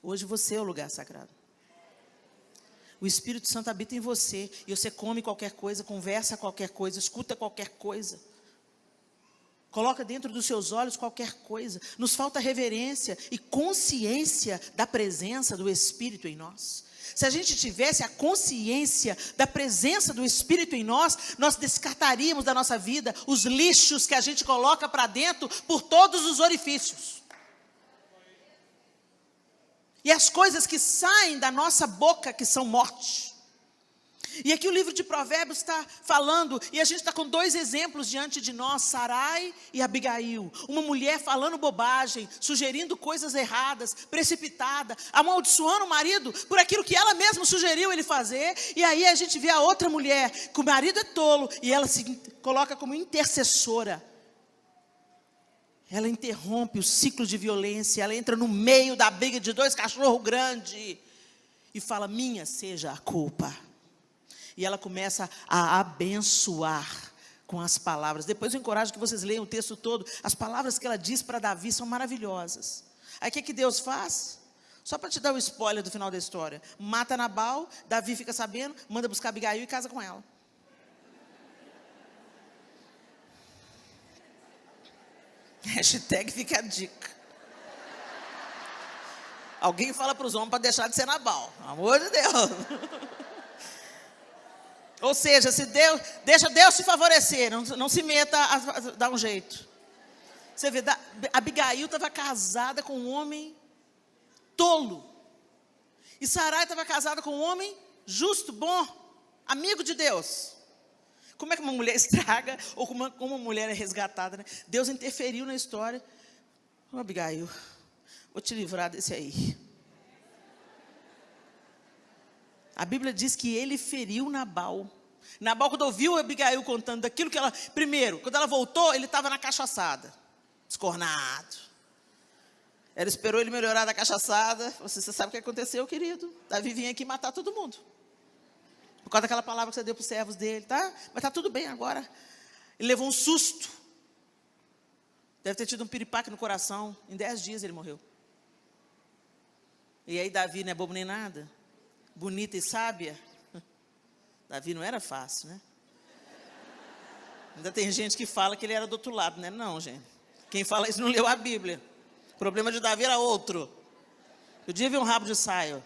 Hoje você é o lugar sagrado. O Espírito Santo habita em você. E você come qualquer coisa, conversa qualquer coisa, escuta qualquer coisa. Coloca dentro dos seus olhos qualquer coisa. Nos falta reverência e consciência da presença do Espírito em nós. Se a gente tivesse a consciência da presença do Espírito em nós, nós descartaríamos da nossa vida os lixos que a gente coloca para dentro por todos os orifícios. E as coisas que saem da nossa boca que são morte. E aqui o livro de Provérbios está falando, e a gente está com 2 exemplos diante de nós, Sarai e Abigail. Uma mulher falando bobagem, sugerindo coisas erradas, precipitada, amaldiçoando o marido por aquilo que ela mesma sugeriu ele fazer. E aí a gente vê a outra mulher, que o marido é tolo, e ela se coloca como intercessora. Ela interrompe o ciclo de violência, ela entra no meio da briga de 2 cachorros grandes e fala, minha seja a culpa. E ela começa a abençoar com as palavras. Depois eu encorajo que vocês leiam o texto todo. As palavras que ela diz para Davi são maravilhosas. Aí o que Deus faz? Só para te dar o spoiler do final da história. Mata Nabal, Davi fica sabendo, manda buscar Abigail e casa com ela. Hashtag fica a dica. Alguém fala para os homens para deixar de ser Nabal. Pelo amor de Deus. Ou seja, se Deus, deixa Deus te favorecer, não se meta a dar um jeito. Você vê, Abigail estava casada com um homem tolo. E Sarai estava casada com um homem justo, bom, amigo de Deus. Como é que uma mulher estraga, ou como uma mulher é resgatada, né? Deus interferiu na história. Abigail, vou te livrar desse aí. A Bíblia diz que ele feriu Nabal. Nabal, quando ouviu Abigail contando daquilo que ela... Primeiro, quando ela voltou, ele estava na cachaçada. Escornado. Ela esperou ele melhorar da cachaçada. Você sabe o que aconteceu, querido? Davi vinha aqui matar todo mundo. Por causa daquela palavra que você deu para os servos dele, tá? Mas está tudo bem agora. Ele levou um susto. Deve ter tido um piripaque no coração. Em 10 dias ele morreu. E aí Davi não é bobo nem nada. Bonita e sábia. Davi não era fácil, né? Ainda tem gente que fala que ele era do outro lado, né? Não, gente. Quem fala isso não leu a Bíblia. O problema de Davi era outro. Eu devia ver um rabo de saia.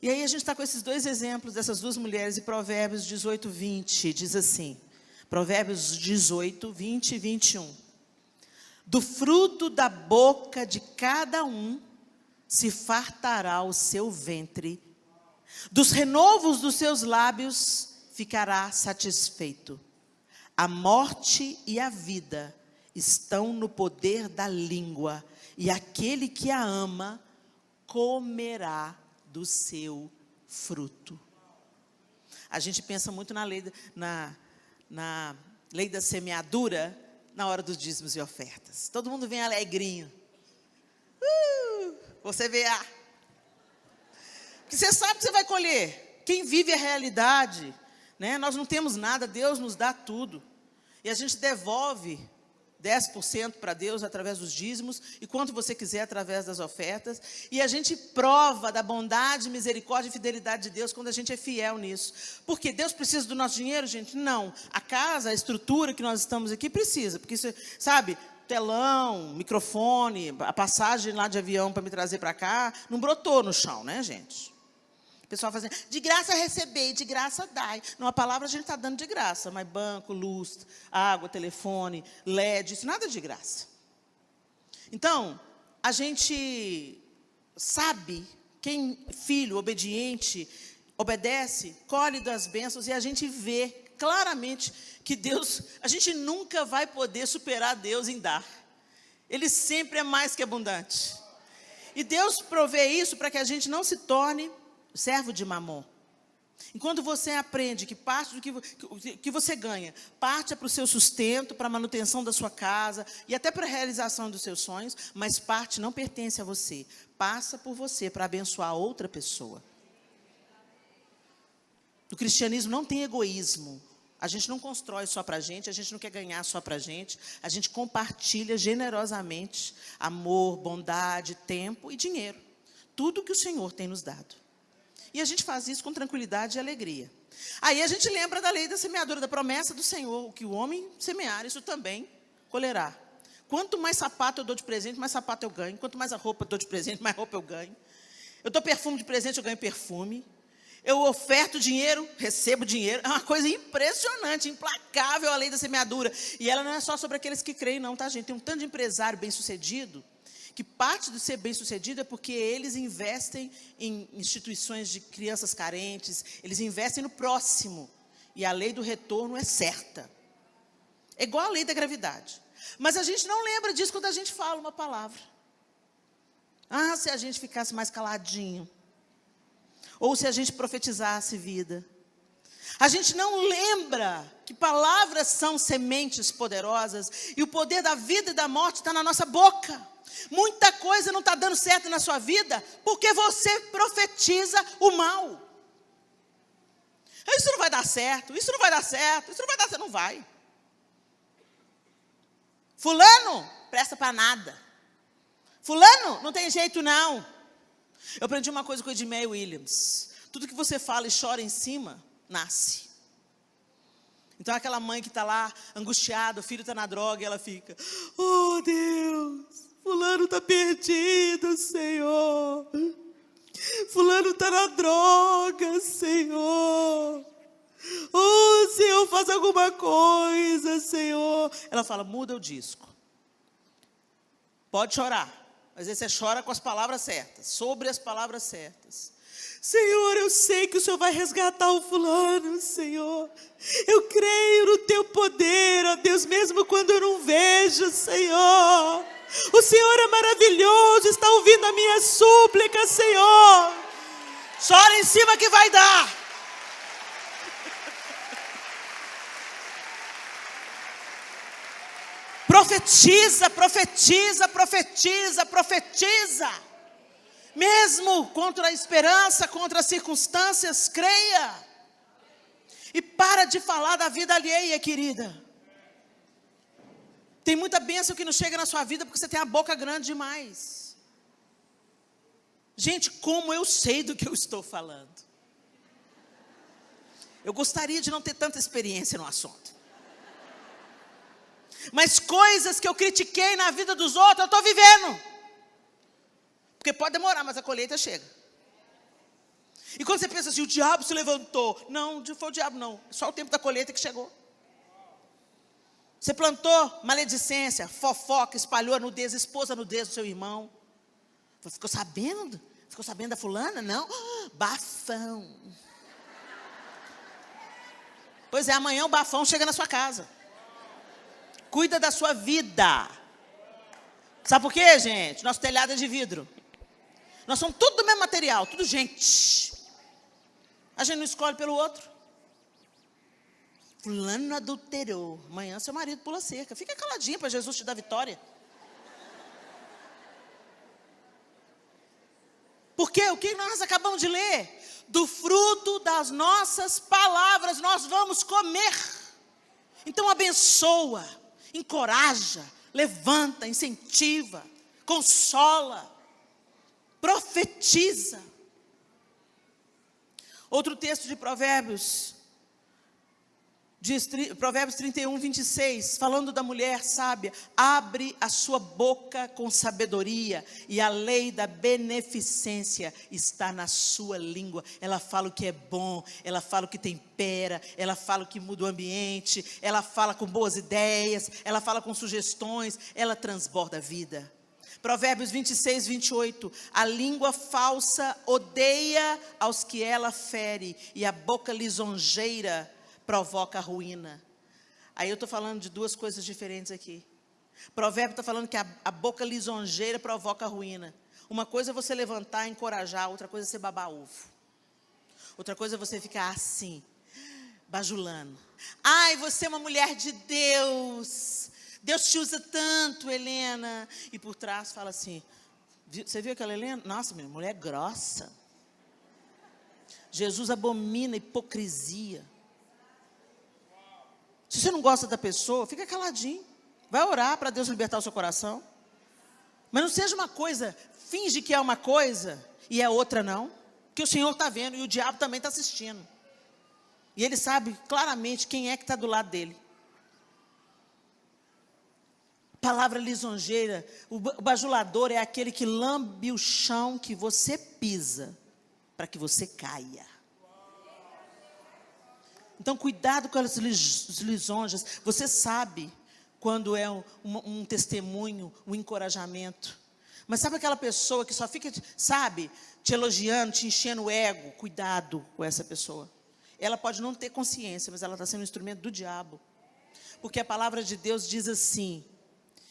E aí a gente está com esses 2 exemplos dessas 2 mulheres. E Provérbios 18, 20 diz assim. Provérbios 18, 20 e 21. Do fruto da boca de cada um se fartará o seu ventre, dos renovos dos seus lábios ficará satisfeito. A morte e a vida estão no poder da língua, e aquele que a ama comerá do seu fruto. A gente pensa muito na lei da semeadura, na hora dos dízimos e ofertas. Todo mundo vem alegrinho. Você vê porque você sabe que você vai colher. Quem vive a realidade né? Nós não temos nada, Deus nos dá tudo. E a gente devolve 10% para Deus através dos dízimos, e quanto você quiser através das ofertas. E a gente prova da bondade, misericórdia e fidelidade de Deus quando a gente é fiel nisso. Porque Deus precisa do nosso dinheiro, gente? Não. A casa, a estrutura que nós estamos aqui precisa. Porque, sabe, telão, microfone, a passagem lá de avião para me trazer para cá, não brotou no chão, né, gente? O pessoal fazendo, de graça receber, de graça dai. Não, a palavra a gente está dando de graça, mas banco, luz, água, telefone, LED, isso nada de graça. Então, a gente sabe, quem filho obediente, obedece, colhe das bênçãos, e a gente vê claramente que Deus, a gente nunca vai poder superar Deus em dar. Ele sempre é mais que abundante. E Deus provê isso para que a gente não se torne servo de mamon. Enquanto você aprende que parte do que você ganha, parte é para o seu sustento, para a manutenção da sua casa e até para a realização dos seus sonhos, mas parte não pertence a você, passa por você para abençoar outra pessoa. No cristianismo não tem egoísmo. A gente não constrói só para a gente não quer ganhar só para a gente compartilha generosamente amor, bondade, tempo e dinheiro. Tudo que o Senhor tem nos dado. E a gente faz isso com tranquilidade e alegria. Aí a gente lembra da lei da semeadura, da promessa do Senhor, o que o homem semear, isso também colherá. Quanto mais sapato eu dou de presente, mais sapato eu ganho. Quanto mais a roupa eu dou de presente, mais roupa eu ganho. Eu dou perfume de presente, eu ganho perfume. Eu oferto dinheiro, recebo dinheiro. É uma coisa impressionante, implacável a lei da semeadura. E ela não é só sobre aqueles que creem, não, tá, gente? Tem um tanto de empresário bem-sucedido, que parte do ser bem-sucedido é porque eles investem em instituições de crianças carentes, eles investem no próximo. E a lei do retorno é certa. É igual a lei da gravidade. Mas a gente não lembra disso quando a gente fala uma palavra. Ah, se a gente ficasse mais caladinho. Ou se a gente profetizasse vida. A gente não lembra que palavras são sementes poderosas e o poder da vida e da morte está na nossa boca. Muita coisa não está dando certo na sua vida porque você profetiza o mal. Isso não vai dar certo, isso não vai dar certo, isso não vai dar certo, não vai. Fulano, presta para nada. Fulano, não tem jeito não. Eu aprendi uma coisa com o Edmé Williams. Tudo que você fala e chora em cima, nasce. Então aquela mãe que está lá, angustiada, o filho está na droga, e ela fica, oh Deus, fulano está perdido, Senhor. Fulano está na droga, Senhor. Oh, Senhor, faz alguma coisa, Senhor. Ela fala, muda o disco. Pode chorar. Às vezes você chora com as palavras certas, sobre as palavras certas. Senhor, eu sei que o Senhor vai resgatar o fulano, Senhor. Eu creio no teu poder, ó Deus, mesmo quando eu não vejo, Senhor. O Senhor é maravilhoso, está ouvindo a minha súplica, Senhor. Chora em cima que vai dar. Profetiza, profetiza, profetiza, profetiza. Mesmo contra a esperança, contra as circunstâncias, creia. E para de falar da vida alheia, querida. Tem muita bênção que não chega na sua vida porque você tem a boca grande demais. Gente, como eu sei do que eu estou falando. Eu gostaria de não ter tanta experiência no assunto. Mas coisas que eu critiquei na vida dos outros, eu estou vivendo. Porque pode demorar, mas a colheita chega. E quando você pensa assim, o diabo se levantou. Não, não foi o diabo não, só o tempo da colheita que chegou. Você plantou maledicência, fofoca, espalhou a nudez, expôs a nudez do seu irmão. Ficou sabendo? Ficou sabendo da fulana? Não, bafão. Pois é, amanhã o bafão chega na sua casa. Cuida da sua vida. Sabe por quê, gente? Nosso telhado é de vidro. Nós somos tudo do mesmo material, tudo gente. A gente não escolhe pelo outro. Fulano adulterou. Amanhã seu marido pula cerca. Fica caladinha para Jesus te dar vitória. Por quê? O que nós acabamos de ler? do fruto das nossas palavras nós vamos comer. Então abençoa, encoraja, levanta, incentiva, consola, profetiza. Outro texto de Provérbios, diz, Provérbios 31, 26, falando da mulher sábia: abre a sua boca com sabedoria, e a lei da beneficência está na sua língua. Ela fala o que é bom, ela fala o que tempera, ela fala o que muda o ambiente, ela fala com boas ideias, ela fala com sugestões, ela transborda a vida. Provérbios 26, 28, a língua falsa odeia aos que ela fere, e a boca lisonjeira provoca a ruína. Aí eu estou falando de duas coisas diferentes aqui. Provérbio está falando que a boca lisonjeira provoca a ruína. Uma coisa é você levantar e encorajar, outra coisa é você babar ovo. Outra coisa é você ficar assim, bajulando. Ai, você é uma mulher de Deus. Deus te usa tanto, Helena. E por trás fala assim, você viu aquela Helena? Nossa, minha mulher grossa. Jesus abomina a hipocrisia. Se você não gosta da pessoa, fica caladinho. Vai orar para Deus libertar o seu coração. Mas não seja uma coisa, finge que é uma coisa e é outra não. Porque o Senhor está vendo e o diabo também está assistindo. E ele sabe claramente quem é que está do lado dele. Palavra lisonjeira, o bajulador é aquele que lambe o chão que você pisa, para que você caia. Então, cuidado com as lisonjas. Você sabe quando é um testemunho, um encorajamento. Mas sabe aquela pessoa que só fica, sabe, te elogiando, te enchendo o ego? Cuidado com essa pessoa. Ela pode não ter consciência, mas ela está sendo um instrumento do diabo. Porque a palavra de Deus diz assim,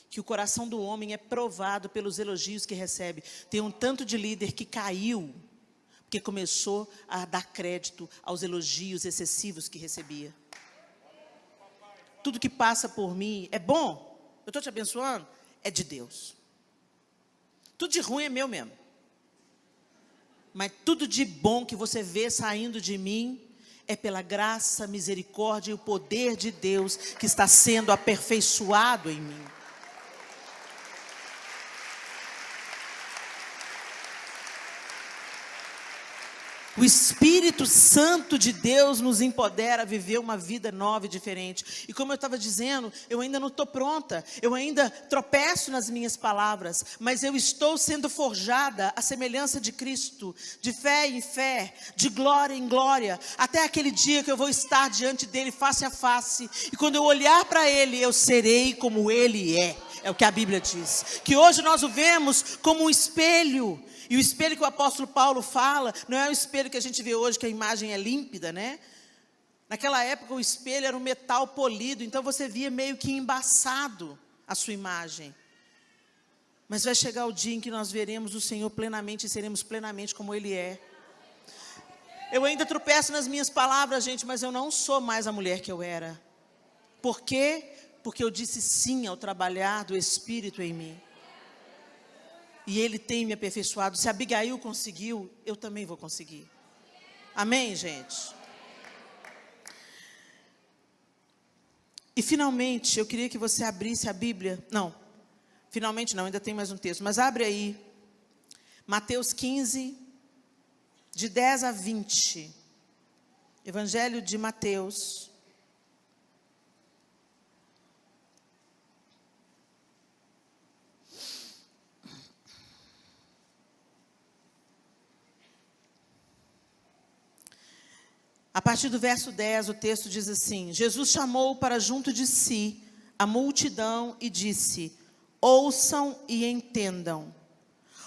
que o coração do homem é provado pelos elogios que recebe. Tem um tanto de líder que caiu, porque começou a dar crédito aos elogios excessivos que recebia. Tudo que passa por mim é bom, eu estou te abençoando, é de Deus. Tudo de ruim é meu mesmo. Mas tudo de bom que você vê saindo de mim, é pela graça, misericórdia e o poder de Deus que está sendo aperfeiçoado em mim. O Espírito Santo de Deus nos empodera a viver uma vida nova e diferente. E como eu estava dizendo, eu ainda não estou pronta. Eu ainda tropeço nas minhas palavras. Mas eu estou sendo forjada à semelhança de Cristo. De fé em fé, de glória em glória. Até aquele dia que eu vou estar diante dEle face a face. E quando eu olhar para Ele, eu serei como Ele é. É o que a Bíblia diz. Que hoje nós o vemos como um espelho. E o espelho que o apóstolo Paulo fala, não é o espelho que a gente vê hoje, que a imagem é límpida, né? Naquela época o espelho era um metal polido, então você via meio que embaçado a sua imagem. Mas vai chegar o dia em que nós veremos o Senhor plenamente e seremos plenamente como Ele é. Eu ainda tropeço nas minhas palavras, gente, mas eu não sou mais a mulher que eu era. Por quê? Porque eu disse sim ao trabalhar do Espírito em mim. E Ele tem me aperfeiçoado. Se Abigail conseguiu, eu também vou conseguir. Amém, gente? E finalmente, eu queria que você abrisse a Bíblia. Não, finalmente não, ainda tem mais um texto. Mas abre aí, Mateus 15, de 10 a 20. Evangelho de Mateus. A partir do verso 10, o texto diz assim: Jesus chamou para junto de si a multidão e disse: ouçam e entendam.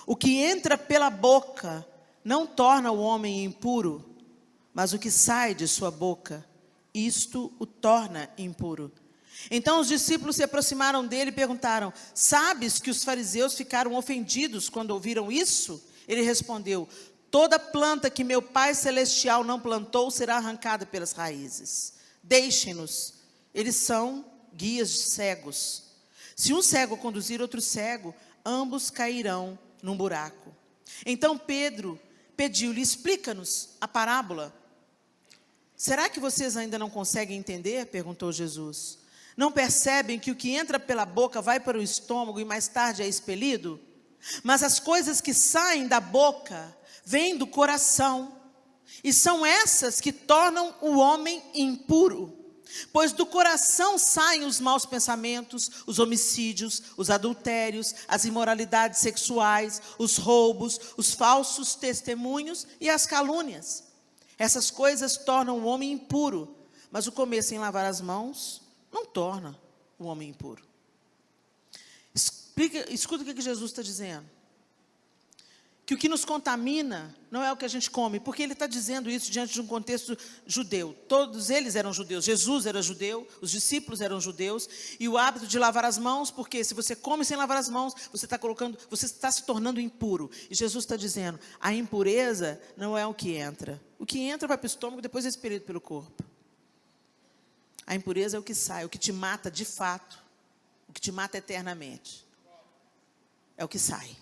O que entra pela boca não torna o homem impuro, mas o que sai de sua boca, isto o torna impuro. Então os discípulos se aproximaram dele e perguntaram: sabes que os fariseus ficaram ofendidos quando ouviram isso? Ele respondeu: toda planta que meu Pai Celestial não plantou será arrancada pelas raízes. Deixem-nos, eles são guias cegos. Se um cego conduzir outro cego, ambos cairão num buraco. Então Pedro pediu-lhe: explica-nos a parábola. Será que vocês ainda não conseguem entender? Perguntou Jesus. Não percebem que o que entra pela boca vai para o estômago e mais tarde é expelido? Mas as coisas que saem da boca vêm do coração, e são essas que tornam o homem impuro. Pois do coração saem os maus pensamentos, os homicídios, os adultérios, as imoralidades sexuais, os roubos, os falsos testemunhos e as calúnias. Essas coisas tornam o homem impuro, mas o comer sem lavar as mãos não torna o homem impuro. Escuta o que Jesus está dizendo. Que o que nos contamina não é o que a gente come, porque ele está dizendo isso diante de um contexto judeu. Todos eles eram judeus, Jesus era judeu, os discípulos eram judeus, e o hábito de lavar as mãos, porque se você come sem lavar as mãos, você está se tornando impuro. E Jesus está dizendo, a impureza não é o que entra vai para o estômago, depois é expelido pelo corpo. A impureza é o que sai, o que te mata de fato, o que te mata eternamente. É o que sai.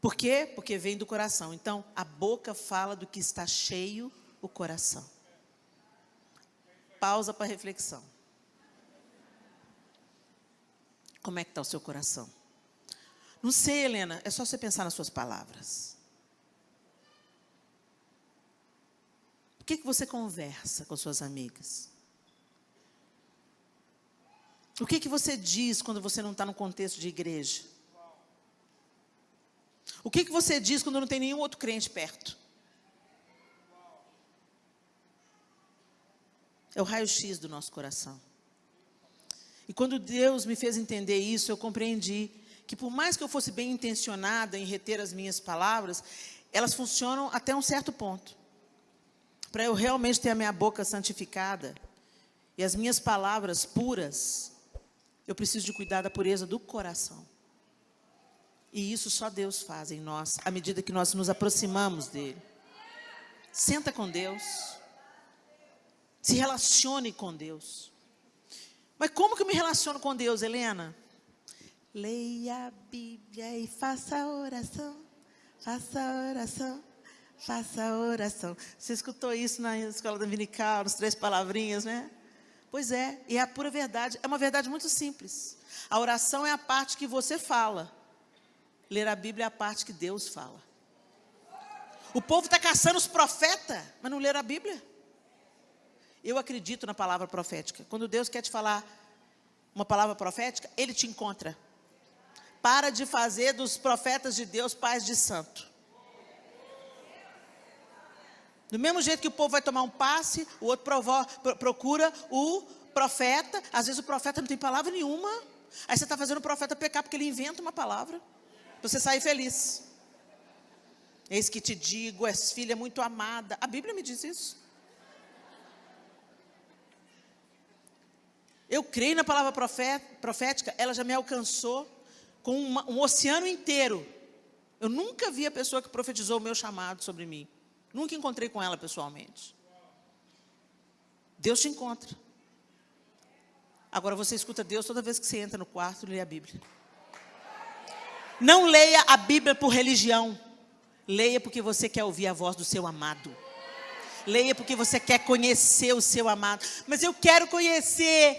Por quê? Porque vem do coração. Então, a boca fala do que está cheio o coração. Pausa para reflexão. Como é que está o seu coração? Não sei, Helena, é só você pensar nas suas palavras. O que você conversa com suas amigas? O que você diz quando você não está no contexto de igreja? O que você diz quando não tem nenhum outro crente perto? É o raio-x do nosso coração. E quando Deus me fez entender isso, eu compreendi que por mais que eu fosse bem intencionada em reter as minhas palavras, elas funcionam até um certo ponto. Para eu realmente ter a minha boca santificada e as minhas palavras puras, eu preciso de cuidar da pureza do coração. E isso só Deus faz em nós, à medida que nós nos aproximamos dEle. Senta com Deus. Se relacione com Deus. Mas como que eu me relaciono com Deus, Helena? Leia a Bíblia e faça oração. Faça oração. Faça oração. Você escutou isso na escola dominical, nas 3 palavrinhas, né? Pois é, e é a pura verdade. É uma verdade muito simples. A oração é a parte que você fala. Ler a Bíblia é a parte que Deus fala. O povo está caçando os profetas, mas não leram a Bíblia. Eu acredito na palavra profética. Quando Deus quer te falar uma palavra profética, Ele te encontra. Para de fazer dos profetas de Deus pais de santo. Do mesmo jeito que o povo vai tomar um passe, o outro procura o profeta. Às vezes o profeta não tem palavra nenhuma. Aí você está fazendo o profeta pecar porque ele inventa uma palavra. Para você sair feliz. Eis que te digo, és filha muito amada. A Bíblia me diz isso. Eu creio na palavra profética, ela já me alcançou com um oceano inteiro. Eu nunca vi a pessoa que profetizou o meu chamado sobre mim. Nunca encontrei com ela pessoalmente. Deus te encontra. Agora você escuta Deus toda vez que você entra no quarto e lê a Bíblia. Não leia a Bíblia por religião. Leia porque você quer ouvir a voz do seu amado. Leia porque você quer conhecer o seu amado. Mas eu quero conhecer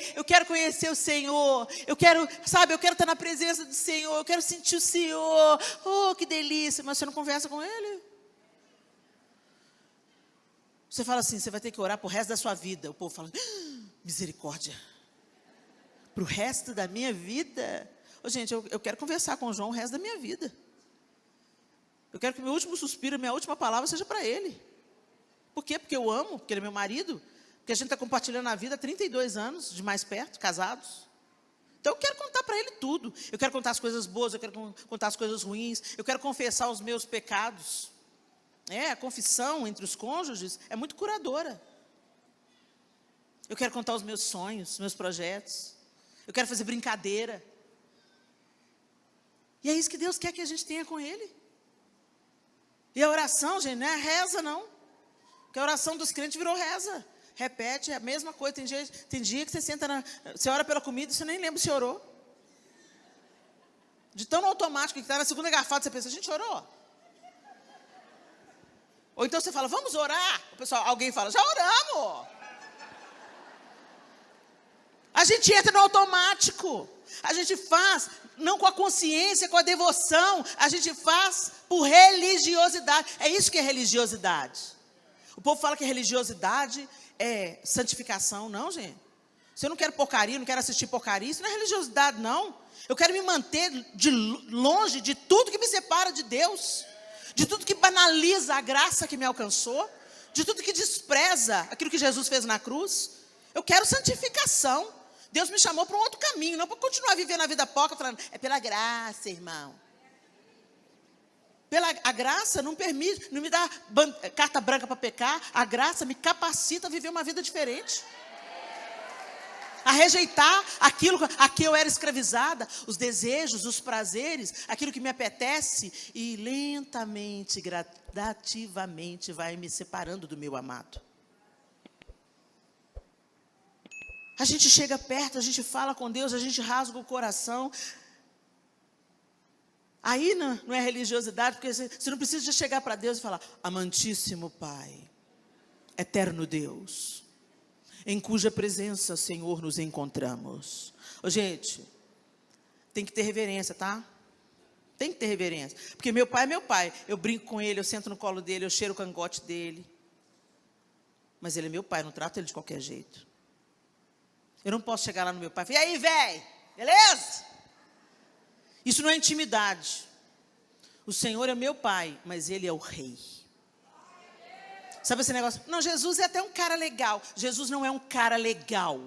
o Senhor. Eu quero estar na presença do Senhor. Eu quero sentir o Senhor. Oh, que delícia. Mas você não conversa com Ele. Você fala assim, você vai ter que orar pro resto da sua vida. O povo fala, misericórdia. Pro resto da minha vida? Ô, gente, eu quero conversar com o João o resto da minha vida. Eu quero que o meu último suspiro, a minha última palavra seja para ele. Por quê? Porque eu amo, porque ele é meu marido. Porque a gente está compartilhando a vida há 32 anos, de mais perto, casados. Então eu quero contar para ele tudo. Eu quero contar as coisas boas, eu quero contar as coisas ruins. Eu quero confessar os meus pecados. A confissão entre os cônjuges é muito curadora. Eu quero contar os meus sonhos, os meus projetos. Eu quero fazer brincadeira. E é isso que Deus quer que a gente tenha com Ele. E a oração, gente, não é reza, não. Porque a oração dos crentes virou reza. Repete, é a mesma coisa. Tem dia que você ora pela comida e você nem lembra se orou. De tão automático que está na segunda garfada, você pensa, a gente orou. Ou então você fala, vamos orar. O pessoal, alguém fala, já oramos. A gente entra no automático. A gente faz, não com a consciência, com a devoção. A gente faz por religiosidade. É isso que é religiosidade. O povo fala que religiosidade é santificação. Não, gente. Se eu não quero porcaria, não quero assistir porcaria, isso não é religiosidade, não. Eu quero me manter de longe de tudo que me separa de Deus. De tudo que banaliza a graça que me alcançou. De tudo que despreza aquilo que Jesus fez na cruz. Eu quero santificação. Deus me chamou para um outro caminho, não para continuar vivendo a vida poca, falando, é pela graça, irmão. A graça não permite, não me dá carta branca para pecar, a graça me capacita a viver uma vida diferente. A rejeitar aquilo a que eu era escravizada, os desejos, os prazeres, aquilo que me apetece, e lentamente, gradativamente vai me separando do meu amado. A gente chega perto, a gente fala com Deus, a gente rasga o coração. Aí não é religiosidade, porque você não precisa chegar para Deus e falar, amantíssimo Pai, eterno Deus, em cuja presença, Senhor, nos encontramos. Ô, gente, tem que ter reverência, tá? Tem que ter reverência. Porque meu pai é meu pai. Eu brinco com ele, eu sento no colo dele, eu cheiro o cangote dele. Mas ele é meu pai, não trato ele de qualquer jeito. Eu não posso chegar lá no meu pai e falar, e aí, velho, beleza? Isso não é intimidade. O Senhor é meu pai, mas Ele é o rei. Sabe esse negócio? Não, Jesus é até um cara legal. Jesus não é um cara legal.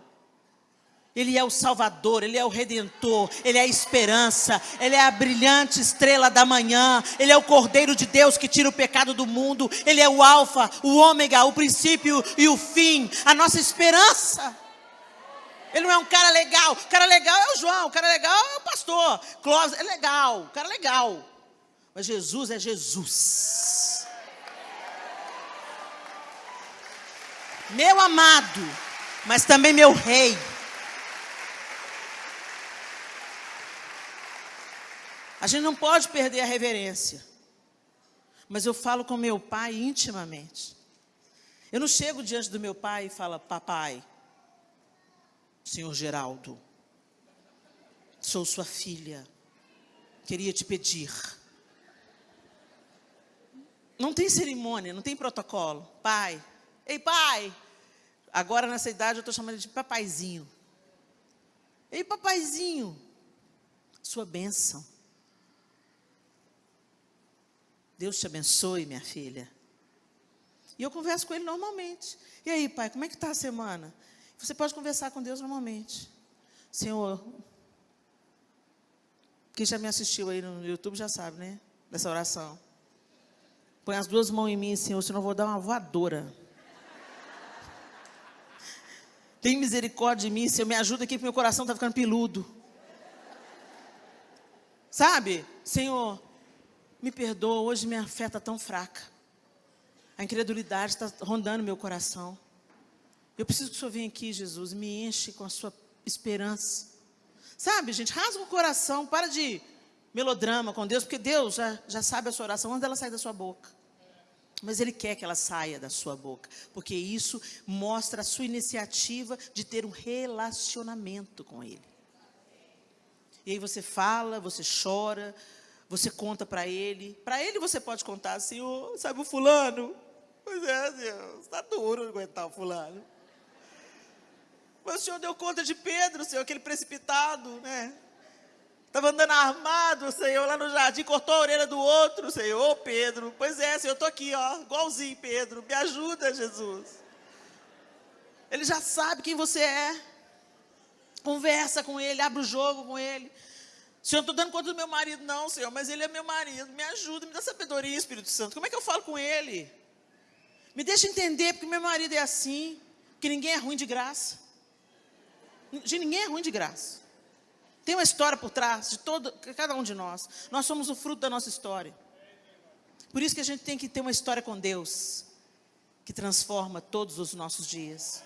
Ele é o Salvador, Ele é o Redentor, Ele é a esperança, Ele é a brilhante estrela da manhã, Ele é o Cordeiro de Deus que tira o pecado do mundo, Ele é o Alfa, o Ômega, o princípio e o fim, a nossa esperança. Ele não é um cara legal. O cara legal é o João. O cara legal é o pastor. Clóvis é legal. O cara é legal. Mas Jesus é Jesus. Meu amado. Mas também meu rei. A gente não pode perder a reverência. Mas eu falo com meu pai intimamente. Eu não chego diante do meu pai e falo, papai, Senhor Geraldo, sou sua filha, queria te pedir. Não tem cerimônia, não tem protocolo. Pai, ei pai, agora nessa idade eu estou chamando ele de papaizinho. Ei papaizinho, sua bênção. Deus te abençoe, minha filha. E eu converso com ele normalmente. E aí, pai, como é que está a semana? Você pode conversar com Deus normalmente. Senhor, quem já me assistiu aí no YouTube já sabe, né? Dessa oração. Põe as duas mãos em mim, Senhor, senão eu vou dar uma voadora. Tem misericórdia de mim, Senhor, me ajuda aqui, porque meu coração está ficando peludo. Sabe? Senhor, me perdoa, hoje minha fé está tão fraca. A incredulidade está rondando meu coração. Eu preciso que o Senhor venha aqui, Jesus, e me enche com a sua esperança. Sabe, gente, rasga o coração, para de melodrama com Deus, porque Deus já sabe a sua oração antes dela sair da sua boca. Mas Ele quer que ela saia da sua boca, porque isso mostra a sua iniciativa de ter um relacionamento com Ele. E aí você fala, você chora, você conta para Ele. Para Ele você pode contar, Senhor, sabe o fulano? Pois é, Deus, está duro aguentar o fulano. Mas o Senhor deu conta de Pedro, Senhor, aquele precipitado, né? Estava andando armado, Senhor, lá no jardim, cortou a orelha do outro, Senhor. Ô, Pedro, pois é, Senhor, eu estou aqui, ó, igualzinho, Pedro. Me ajuda, Jesus. Ele já sabe quem você é. Conversa com Ele, abre o jogo com Ele. Senhor, não estou dando conta do meu marido, não, Senhor, mas Ele é meu marido. Me ajuda, me dá sabedoria, Espírito Santo. Como é que eu falo com Ele? Me deixa entender, porque meu marido é assim, que ninguém é ruim de graça. Ninguém é ruim de graça. Tem uma história por trás de cada um de nós. Nós somos o fruto da nossa história. Por isso que a gente tem que ter uma história com Deus, que transforma todos os nossos dias.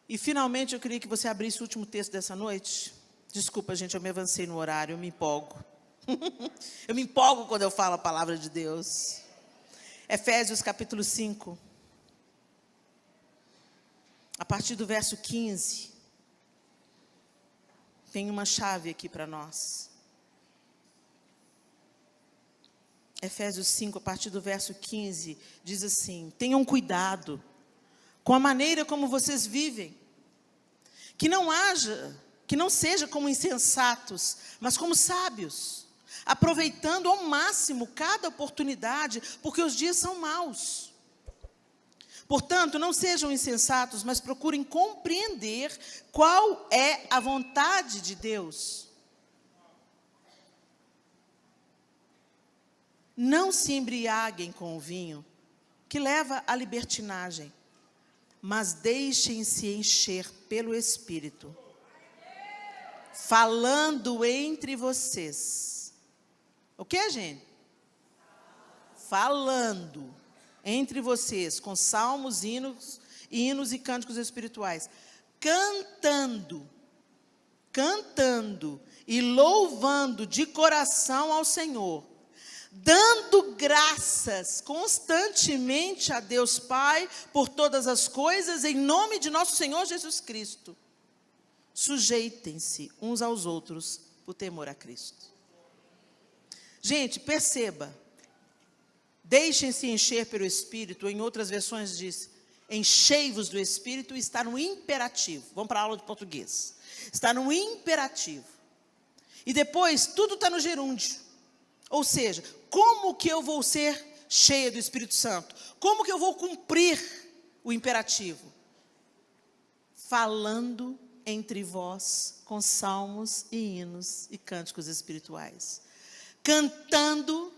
E finalmente eu queria que você abrisse o último texto dessa noite. Desculpa, gente, eu me avancei no horário, eu me empolgo. Eu me empolgo quando eu falo a palavra de Deus. Efésios capítulo 5. A partir do verso 15. Tem uma chave aqui para nós. Efésios 5, a partir do verso 15, diz assim: tenham cuidado com a maneira como vocês vivem, que não seja como insensatos, mas como sábios, aproveitando ao máximo cada oportunidade, porque os dias são maus. Portanto, não sejam insensatos, mas procurem compreender qual é a vontade de Deus. Não se embriaguem com o vinho, que leva à libertinagem, mas deixem-se encher pelo Espírito, falando entre vocês. O que, gente? Falando entre vocês, com salmos, hinos e cânticos espirituais, cantando e louvando de coração ao Senhor, dando graças constantemente a Deus Pai por todas as coisas, em nome de nosso Senhor Jesus Cristo. Sujeitem-se uns aos outros por temor a Cristo. Gente, perceba, deixem-se encher pelo Espírito, em outras versões diz, enchei-vos do Espírito, está no imperativo. Vamos para a aula de português. Está no imperativo. E depois, tudo está no gerúndio. Ou seja, como que eu vou ser cheia do Espírito Santo? Como que eu vou cumprir o imperativo? Falando entre vós com salmos e hinos e cânticos espirituais. Cantando,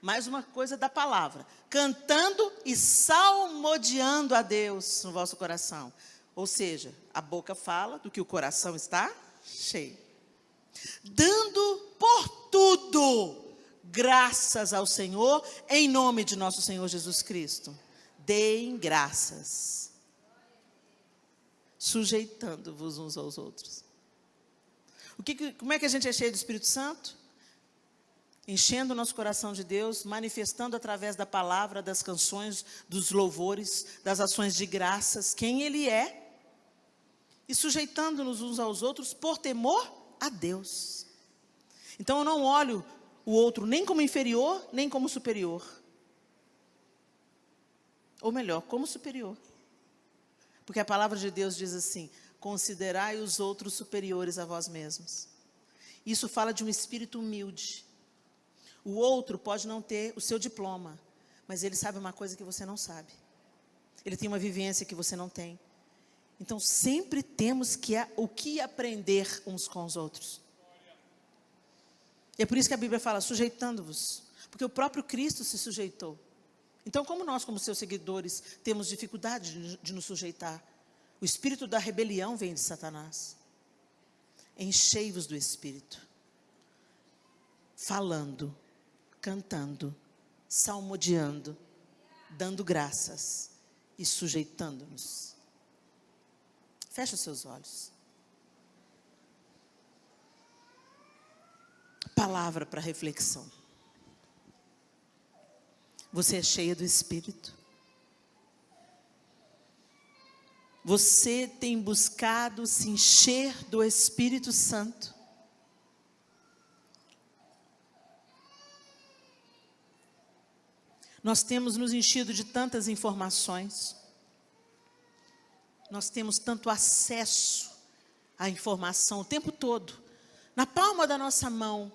mais uma coisa da palavra, cantando e salmodiando a Deus no vosso coração. Ou seja, a boca fala do que o coração está cheio. Dando por tudo graças ao Senhor, em nome de nosso Senhor Jesus Cristo. Deem graças, sujeitando-vos uns aos outros. Como é que a gente é cheio do Espírito Santo? Enchendo o nosso coração de Deus, manifestando através da palavra, das canções, dos louvores, das ações de graças, quem Ele é, e sujeitando-nos uns aos outros por temor a Deus. Então eu não olho o outro nem como inferior, nem como superior. Ou melhor, como superior. Porque a palavra de Deus diz assim: considerai os outros superiores a vós mesmos. Isso fala de um espírito humilde. O outro pode não ter o seu diploma, mas ele sabe uma coisa que você não sabe. Ele tem uma vivência que você não tem. Então sempre temos o que aprender uns com os outros. E é por isso que a Bíblia fala, sujeitando-vos. Porque o próprio Cristo se sujeitou. Então, como nós, como seus seguidores, temos dificuldade de nos sujeitar? O espírito da rebelião vem de Satanás. Enchei-vos do Espírito. Falando, cantando, salmodiando, dando graças e sujeitando-nos. Feche os seus olhos. Palavra para reflexão. Você é cheia do Espírito? Você tem buscado se encher do Espírito Santo? Nós temos nos enchido de tantas informações. Nós temos tanto acesso à informação o tempo todo. Na palma da nossa mão,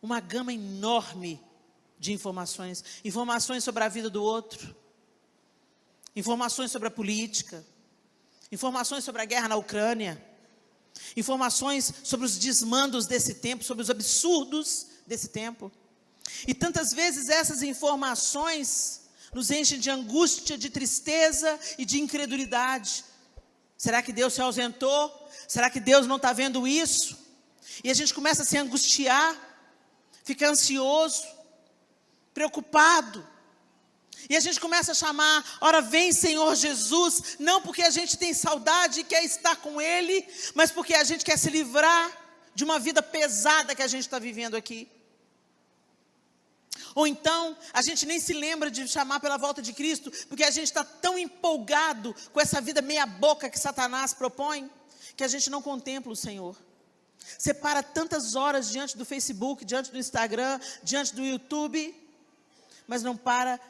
uma gama enorme de informações. Informações sobre a vida do outro. Informações sobre a política. Informações sobre a guerra na Ucrânia. Informações sobre os desmandos desse tempo, sobre os absurdos desse tempo. E tantas vezes essas informações nos enchem de angústia, de tristeza e de incredulidade. Será que Deus se ausentou? Será que Deus não está vendo isso? E a gente começa a se angustiar, fica ansioso, preocupado. E a gente começa a chamar, ora vem Senhor Jesus, não porque a gente tem saudade e quer estar com Ele, mas porque a gente quer se livrar de uma vida pesada que a gente está vivendo aqui. Ou então, a gente nem se lembra de chamar pela volta de Cristo, porque a gente está tão empolgado com essa vida meia boca que Satanás propõe, que a gente não contempla o Senhor. Separa tantas horas diante do Facebook, diante do Instagram, diante do YouTube, mas não para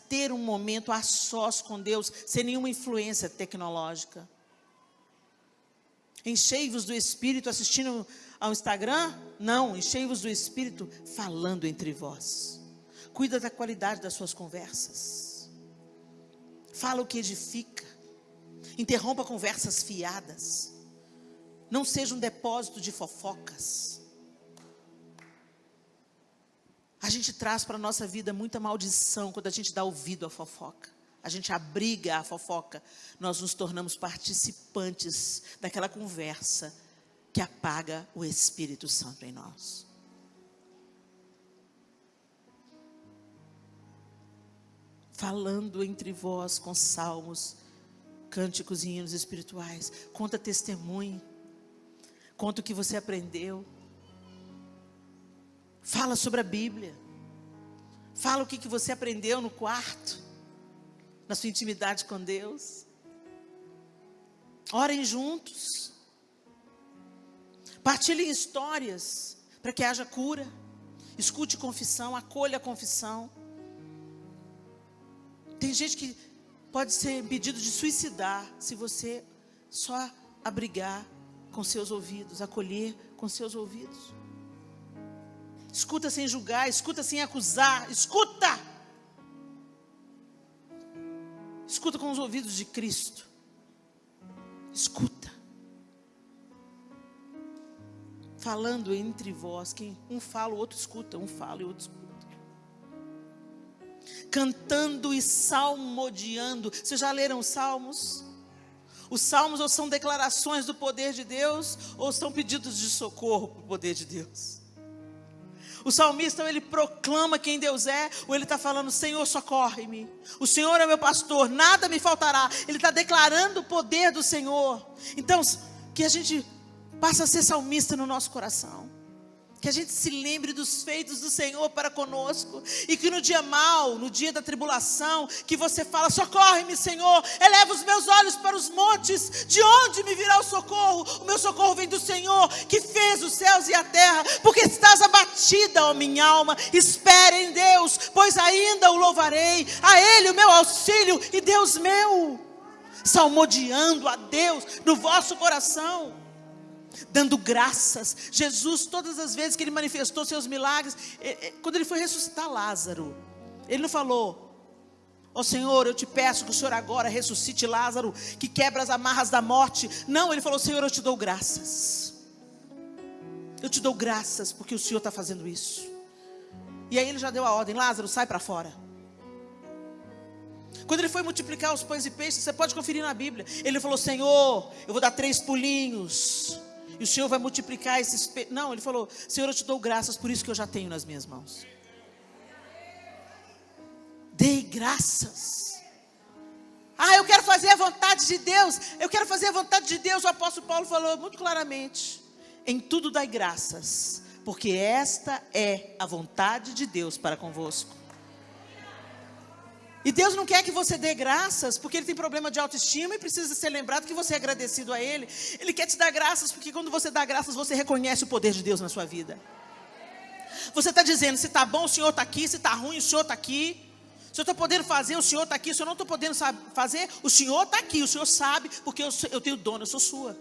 ter um momento a sós com Deus, sem nenhuma influência tecnológica. Enchei-vos do Espírito assistindo ao Instagram? Não, enchei-vos do Espírito falando entre vós. Cuida da qualidade das suas conversas. Fala o que edifica. Interrompa conversas fiadas. Não seja um depósito de fofocas. A gente traz para a nossa vida muita maldição quando a gente dá ouvido à fofoca. A gente abriga a fofoca. Nós nos tornamos participantes daquela conversa que apaga o Espírito Santo em nós. Falando entre vós com salmos, cânticos e hinos espirituais. Conta testemunho. Conta o que você aprendeu. Fala sobre a Bíblia. Fala o que você aprendeu no quarto, na sua intimidade com Deus. Orem juntos. Partilhem histórias para que haja cura. Escute confissão, acolha a confissão. Tem gente que pode ser impedido de suicidar se você só abrigar com seus ouvidos, acolher com seus ouvidos. Escuta sem julgar, escuta sem acusar, escuta! Escuta com os ouvidos de Cristo. Escuta. Falando entre vós, quem um fala, o outro escuta, um fala e o outro escuta. Cantando e salmodiando. Vocês já leram os salmos? Os salmos ou são declarações do poder de Deus, ou são pedidos de socorro para o poder de Deus. O salmista, ele proclama quem Deus é, ou ele está falando, Senhor, socorre-me. O Senhor é meu pastor, nada me faltará. Ele está declarando o poder do Senhor. Então, que a gente passe a ser salmista no nosso coração. Que a gente se lembre dos feitos do Senhor para conosco. E que no dia mau, no dia da tribulação, que você fala, socorre-me, Senhor. Eleva os meus olhos para os montes. De onde me virá o socorro? O meu socorro vem do Senhor, que fez os céus e a terra. Porque estás abatida, ó minha alma. Espere em Deus, pois ainda o louvarei. A Ele o meu auxílio e Deus meu. Salmodiando a Deus no vosso coração. Dando graças. Jesus, todas as vezes que ele manifestou seus milagres, quando ele foi ressuscitar Lázaro, ele não falou, ó Senhor, eu te peço que o Senhor agora ressuscite Lázaro, que quebra as amarras da morte. Não, ele falou, Senhor, eu te dou graças. Eu te dou graças porque o Senhor está fazendo isso. E aí ele já deu a ordem, Lázaro, sai para fora. Quando ele foi multiplicar os pães e peixes, você pode conferir na Bíblia, ele falou, Senhor, eu vou dar 3 pulinhos, e o Senhor vai multiplicar esses peixes. Não, ele falou, Senhor, eu te dou graças por isso que eu já tenho nas minhas mãos. Dei graças. Ah, eu quero fazer a vontade de Deus. Eu quero fazer a vontade de Deus. O apóstolo Paulo falou muito claramente, em tudo dai graças, porque esta é a vontade de Deus para convosco. E Deus não quer que você dê graças, porque Ele tem problema de autoestima e precisa ser lembrado que você é agradecido a Ele. Ele quer te dar graças, porque quando você dá graças, você reconhece o poder de Deus na sua vida. Você está dizendo, se está bom, o Senhor está aqui, se está ruim, o Senhor está aqui. Se eu estou podendo fazer, o Senhor está aqui. Se eu não estou podendo fazer, o Senhor está aqui. O Senhor sabe, porque eu tenho dono, eu sou sua.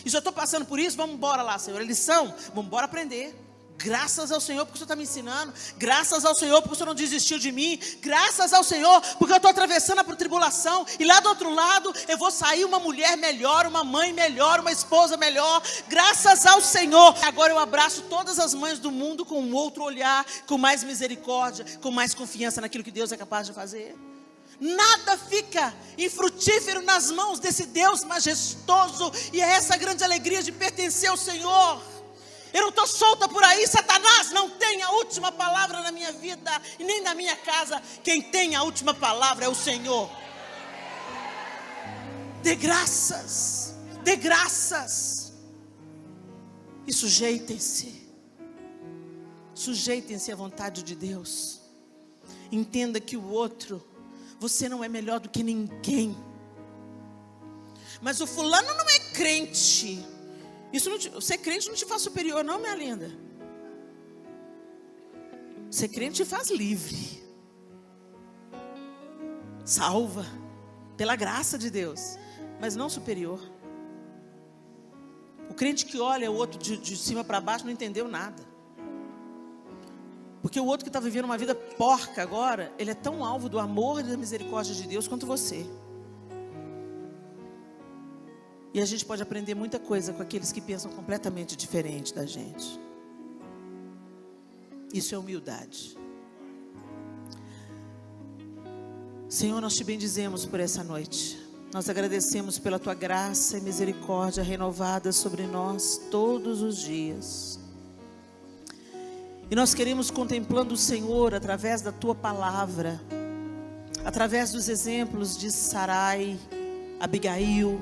E se eu estou passando por isso, vamos embora lá, Senhor. É lição, vamos embora aprender. Graças ao Senhor porque o Senhor está me ensinando. Graças ao Senhor porque o Senhor não desistiu de mim. Graças ao Senhor porque eu estou atravessando a tribulação. E lá do outro lado eu vou sair uma mulher melhor, uma mãe melhor, uma esposa melhor. Graças ao Senhor. Agora eu abraço todas as mães do mundo com um outro olhar, com mais misericórdia, com mais confiança naquilo que Deus é capaz de fazer. Nada fica infrutífero nas mãos desse Deus majestoso. E é essa grande alegria de pertencer ao Senhor. Eu não estou solta por aí, Satanás não tem a última palavra na minha vida e nem na minha casa. Quem tem a última palavra é o Senhor. Dê graças, dê graças. E sujeitem-se. Sujeitem-se à vontade de Deus. Entenda que o outro, você não é melhor do que ninguém. Mas o fulano não é crente. Ser crente não te faz superior, não, minha linda. Ser crente te faz livre. Salva. Pela graça de Deus. Mas não superior. O crente que olha o outro de cima para baixo não entendeu nada. Porque o outro que está vivendo uma vida porca agora, ele é tão alvo do amor e da misericórdia de Deus quanto você. E a gente pode aprender muita coisa com aqueles que pensam completamente diferente da gente. Isso é humildade. Senhor, nós te bendizemos por essa noite. Nós agradecemos pela tua graça e misericórdia renovada sobre nós todos os dias. E nós queremos, contemplando o Senhor através da tua palavra, através dos exemplos de Sarai, Abigail,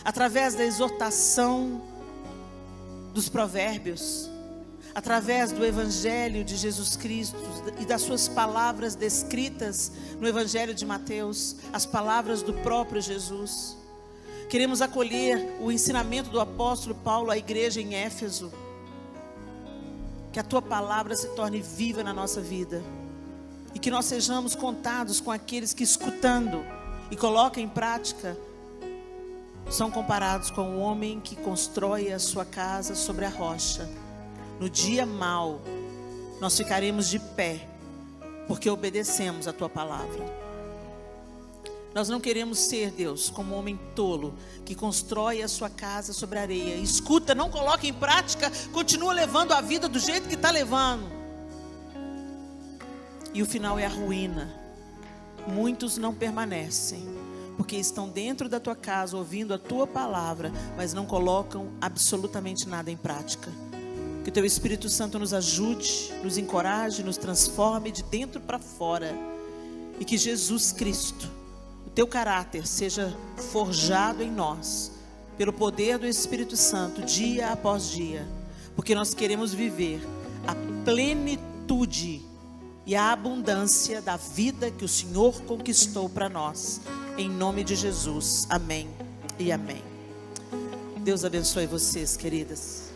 através da exortação dos provérbios, através do Evangelho de Jesus Cristo e das suas palavras descritas no Evangelho de Mateus, as palavras do próprio Jesus. Queremos acolher o ensinamento do apóstolo Paulo à igreja em Éfeso. Que a tua palavra se torne viva na nossa vida. E que nós sejamos contados com aqueles que, escutando e colocam em prática, são comparados com o homem que constrói a sua casa sobre a rocha. No dia mau, nós ficaremos de pé, porque obedecemos a tua palavra. Nós não queremos ser, Deus, como um homem tolo, que constrói a sua casa sobre a areia. Escuta, não coloca em prática, continua levando a vida do jeito que está levando. E o final é a ruína. Muitos não permanecem, porque estão dentro da tua casa, ouvindo a tua palavra, mas não colocam absolutamente nada em prática. Que o teu Espírito Santo nos ajude, nos encoraje, nos transforme de dentro para fora. E que Jesus Cristo, o teu caráter, seja forjado em nós, pelo poder do Espírito Santo, dia após dia. Porque nós queremos viver a plenitude e a abundância da vida que o Senhor conquistou para nós. Em nome de Jesus. Amém e amém. Deus abençoe vocês, queridas.